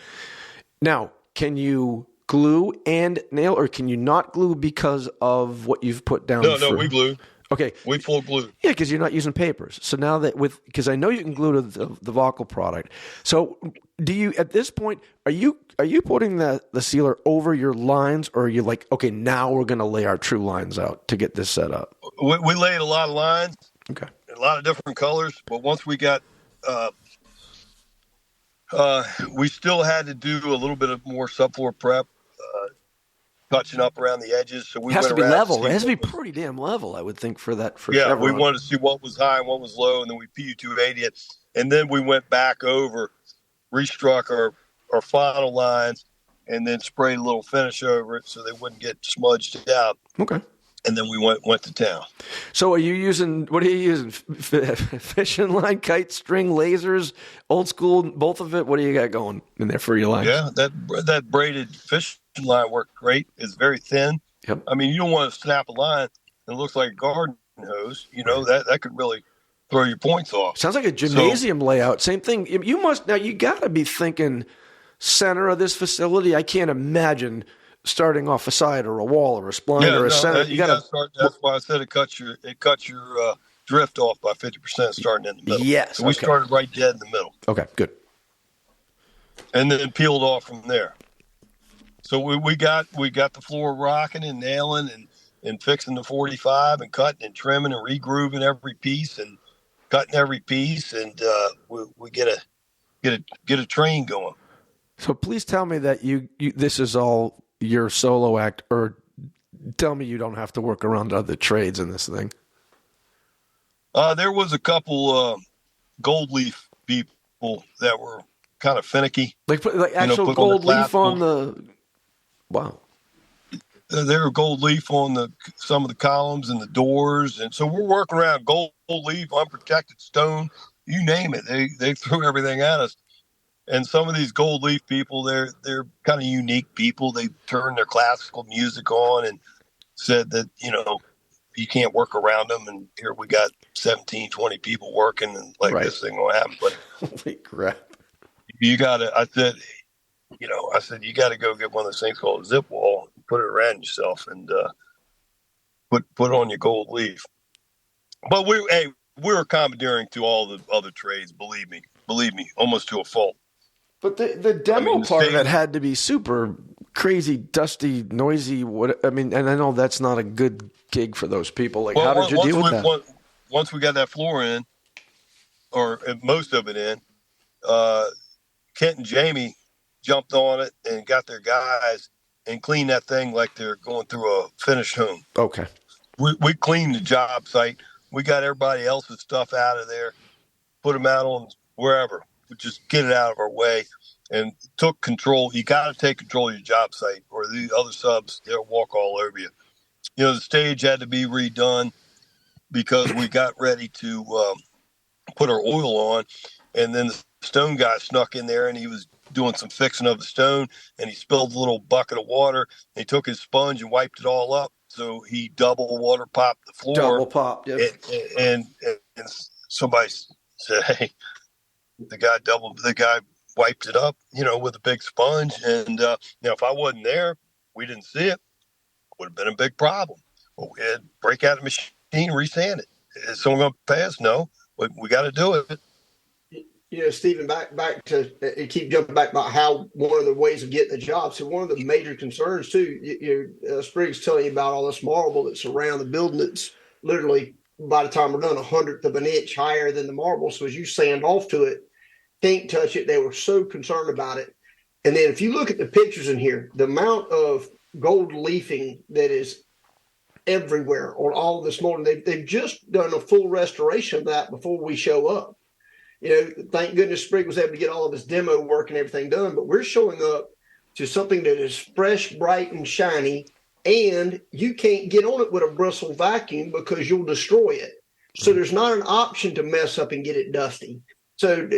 Now, can you glue and nail, or can you not glue because of what you've put down? No, we glue. Okay. We full glue. Yeah, because you're not using papers. So now that because I know you can glue to the Vocal product. So do you, at this point, are you putting the sealer over your lines, or are you like, okay, now we're going to lay our true lines out to get this set up? We laid a lot of lines. Okay. A lot of different colors, but once we got, we still had to do a little bit of more subfloor prep, touching up around the edges. So we it has went to be around level. It has to be pretty damn level, I would think, for that. Yeah, Chevron. we wanted to see what was high and what was low, and then we PU 280 it, and then we went back over, restruck our final lines, and then sprayed a little finish over it so they wouldn't get smudged out. Okay. And then we went to town. So what are you using? Fishing line, kite string, lasers, old school, both of it? What do you got going in there for your lines? Yeah, that braided fishing line worked great. It's very thin. Yep. I mean, you don't want to snap a line and it looks like a garden hose. That could really throw your points off. Sounds like a gymnasium layout. Same thing. You got to be thinking center of this facility. I can't imagine starting off a side or a wall or a spline or a center. You got to start. That's why I said it cuts your drift off by 50% starting in the middle. Yes. So we started right dead in the middle. Okay, good. And then peeled off from there. So we got the floor rocking and nailing and fixing the 45 and cutting and trimming and regrooving every piece and cutting every piece, and we get a train going. So please tell me that you this is all your solo act, or tell me you don't have to work around other trades in this thing. There was a couple gold leaf people that were kind of finicky. Like actual gold leaf on the. Wow. There were gold leaf on some of the columns and the doors, and so we're working around gold leaf, unprotected stone, you name it. They threw everything at us. And some of these gold leaf people, they're kind of unique people. They turned their classical music on and said that, you can't work around them. And here we got 17, 20 people working, and this thing will happen. But holy crap. I said, you got to go get one of those things called a zip wall, put it around yourself, and put on your gold leaf. But we're commandeering to all the other trades, believe me, almost to a fault. But the demo part of it had to be super crazy, dusty, noisy. And I know that's not a good gig for those people. How did you deal with that? Once we got that floor in, or most of it in, Kent and Jamie jumped on it and got their guys and cleaned that thing like they're going through a finished home. Okay. We cleaned the job site. We got everybody else's stuff out of there, put them out on wherever. We just get it out of our way and took control. You got to take control of your job site, or the other subs, they'll walk all over you. The stage had to be redone because we got ready to put our oil on, and then the stone guy snuck in there, and he was doing some fixing of the stone, and he spilled a little bucket of water, and he took his sponge and wiped it all up. So he double water popped the floor. Double popped, yeah. And somebody said, hey, the guy wiped it up, with a big sponge. And, if I wasn't there, we didn't see it, would have been a big problem. Well, we had to break out the machine, resand it. Is someone going to pay us? No, we got to do it. Stephen, back to keep jumping back about how one of the ways of getting the job. So one of the major concerns too, Sprigg's telling you about all this marble that's around the building. That's literally, by the time we're done, 1/100 of an inch higher than the marble. So as you sand off to it, can't touch it. They were so concerned about it. And then if you look at the pictures in here, the amount of gold leafing that is everywhere on all of this molding, they've just done a full restoration of that before we show up. Thank goodness Sprigg was able to get all of his demo work and everything done, but we're showing up to something that is fresh, bright, and shiny, and you can't get on it with a bristle vacuum because you'll destroy it. So there's not an option to mess up and get it dusty. So,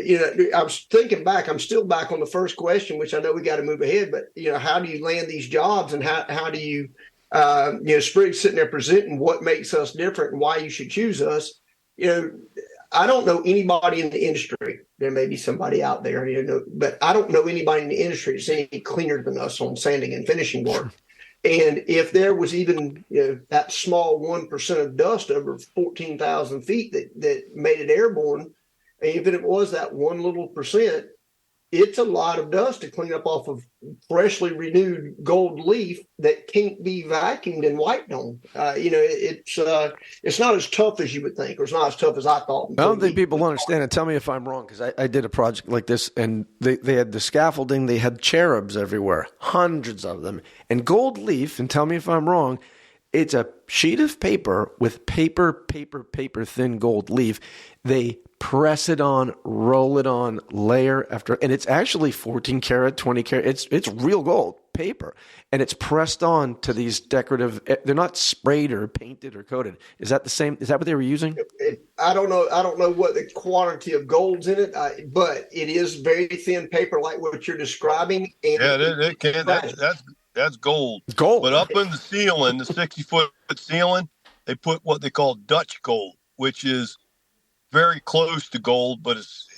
I was thinking back, I'm still back on the first question, which I know we got to move ahead, but, how do you land these jobs, and how do you, Sprigg's sitting there presenting what makes us different and why you should choose us. I don't know anybody in the industry. There may be somebody out there, but I don't know anybody in the industry that's any cleaner than us on sanding and finishing work. And if there was even that small 1% of dust over 14,000 feet that made it airborne, even if it was that one little percent, it's a lot of dust to clean up off of freshly renewed gold leaf that can't be vacuumed and wiped on. It's not as tough as you would think, or it's not as tough as I thought. I don't think people understand it. Tell me if I'm wrong, because I did a project like this, and they had the scaffolding. They had cherubs everywhere, hundreds of them. And gold leaf, and tell me if I'm wrong, it's a sheet of paper with paper thin gold leaf. They press it on, roll it on, layer after, and it's actually 14 karat, 20 karat. It's real gold paper, and it's pressed on to these decorative. They're not sprayed or painted or coated. Is that the same? Is that what they were using? I don't know. I don't know what the quantity of gold's in it, but it is very thin paper, like what you're describing. And it can. That's gold. Gold. But up in the ceiling, the 60-foot ceiling, they put what they call Dutch gold, which is very close to gold, but it's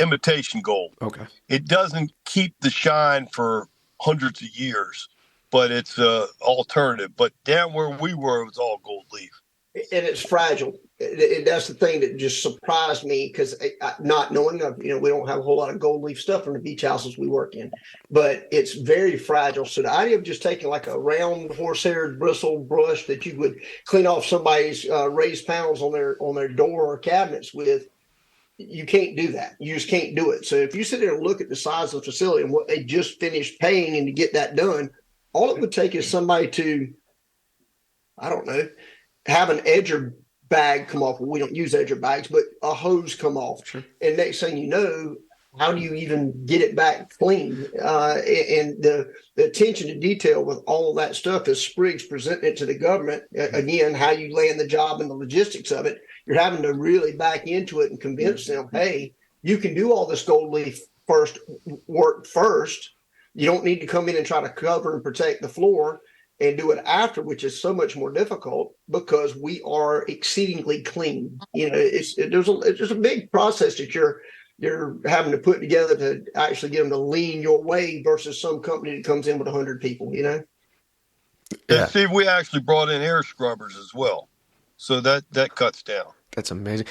imitation gold. Okay. It doesn't keep the shine for hundreds of years, but it's alternative. But down where we were, it was all gold leaf. And it's fragile. That's the thing that just surprised me, because not knowing, we don't have a whole lot of gold leaf stuff in the beach houses we work in, but it's very fragile. So the idea of just taking like a round horse-haired bristle brush that you would clean off somebody's raised panels on their door or cabinets with, you can't do that. You just can't do it. So if you sit there and look at the size of the facility and what they just finished paying and to get that done, all it would take is somebody to, I don't know, have an edger bag come off. Well, we don't use edger bags, but a hose come off. Sure. And next thing you know, how do you even get it back clean? And the attention to detail with all of that stuff as Sprigg's presenting it to the government, again, how you land the job and the logistics of it, you're having to really back into it and convince them, hey, you can do all this gold leaf work first. You don't need to come in and try to cover and protect the floor and do it after, which is so much more difficult because we are exceedingly clean. There's a big process that you're having to put together to actually get them to lean your way versus some company that comes in with 100 people, Yeah. And Steve, we actually brought in air scrubbers as well. So that cuts down. That's amazing.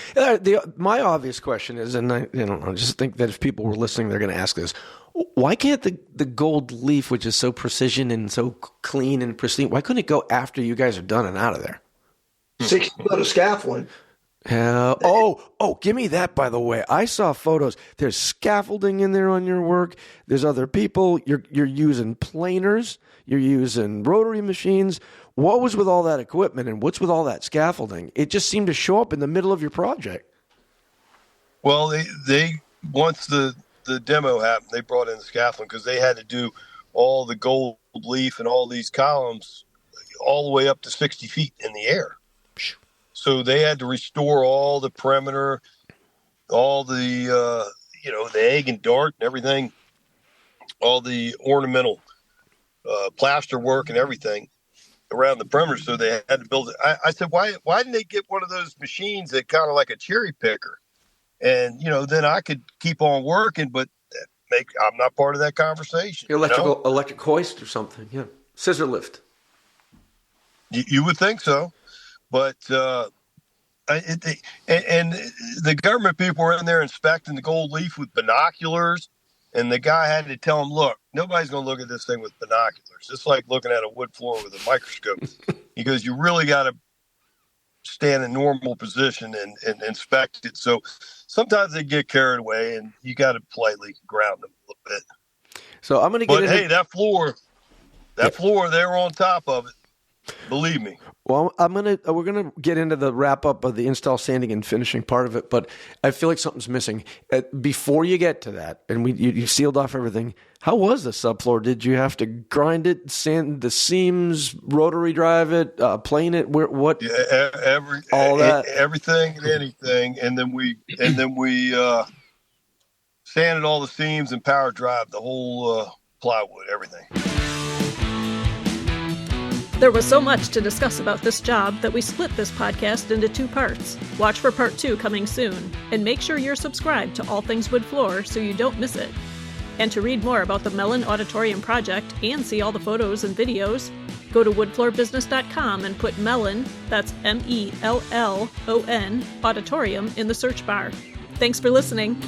My obvious question is, and I just think that if people were listening, they're going to ask this: why can't the gold leaf, which is so precision and so clean and pristine, why couldn't it go after you guys are done and out of there? 6 foot of scaffolding. Give me that, by the way. I saw photos. There's scaffolding in there on your work. There's other people. You're using planers. You're using rotary machines. What was with all that equipment and what's with all that scaffolding? It just seemed to show up in the middle of your project. Well, they once the demo happened, they brought in the scaffolding because they had to do all the gold leaf and all these columns all the way up to 60 feet in the air. So they had to restore all the perimeter, all the, the egg and dart and everything, all the ornamental plaster work and everything around the perimeter. So they had to build it. I said, why didn't they get one of those machines that kind of like a cherry picker? And, then I could keep on working, but I'm not part of that conversation. Electric hoist or something. Yeah. Scissor lift. You would think so. But and the government people were in there inspecting the gold leaf with binoculars, and the guy had to tell them, look, nobody's going to look at this thing with binoculars. It's like looking at a wood floor with a microscope. He goes, you really got to stand in normal position and inspect it. So sometimes they get carried away, and you got to politely ground them a little bit. So I'm going to get into... hey, that floor, they're on top of it. Believe me. Well, we're gonna get into the wrap up of the install, sanding, and finishing part of it, but I feel like something's missing. Before you get to that, and you sealed off everything, how was the subfloor? Did you have to grind it, sand the seams, rotary drive it, plane it? What? Yeah, all that, everything and anything, and then we sanded all the seams and power drive the whole plywood, everything. There was so much to discuss about this job that we split this podcast into 2 parts. Watch for part 2 coming soon, and make sure you're subscribed to All Things Wood Floor so you don't miss it. And to read more about the Mellon Auditorium project and see all the photos and videos, go to woodfloorbusiness.com and put Mellon, that's Mellon, Auditorium in the search bar. Thanks for listening.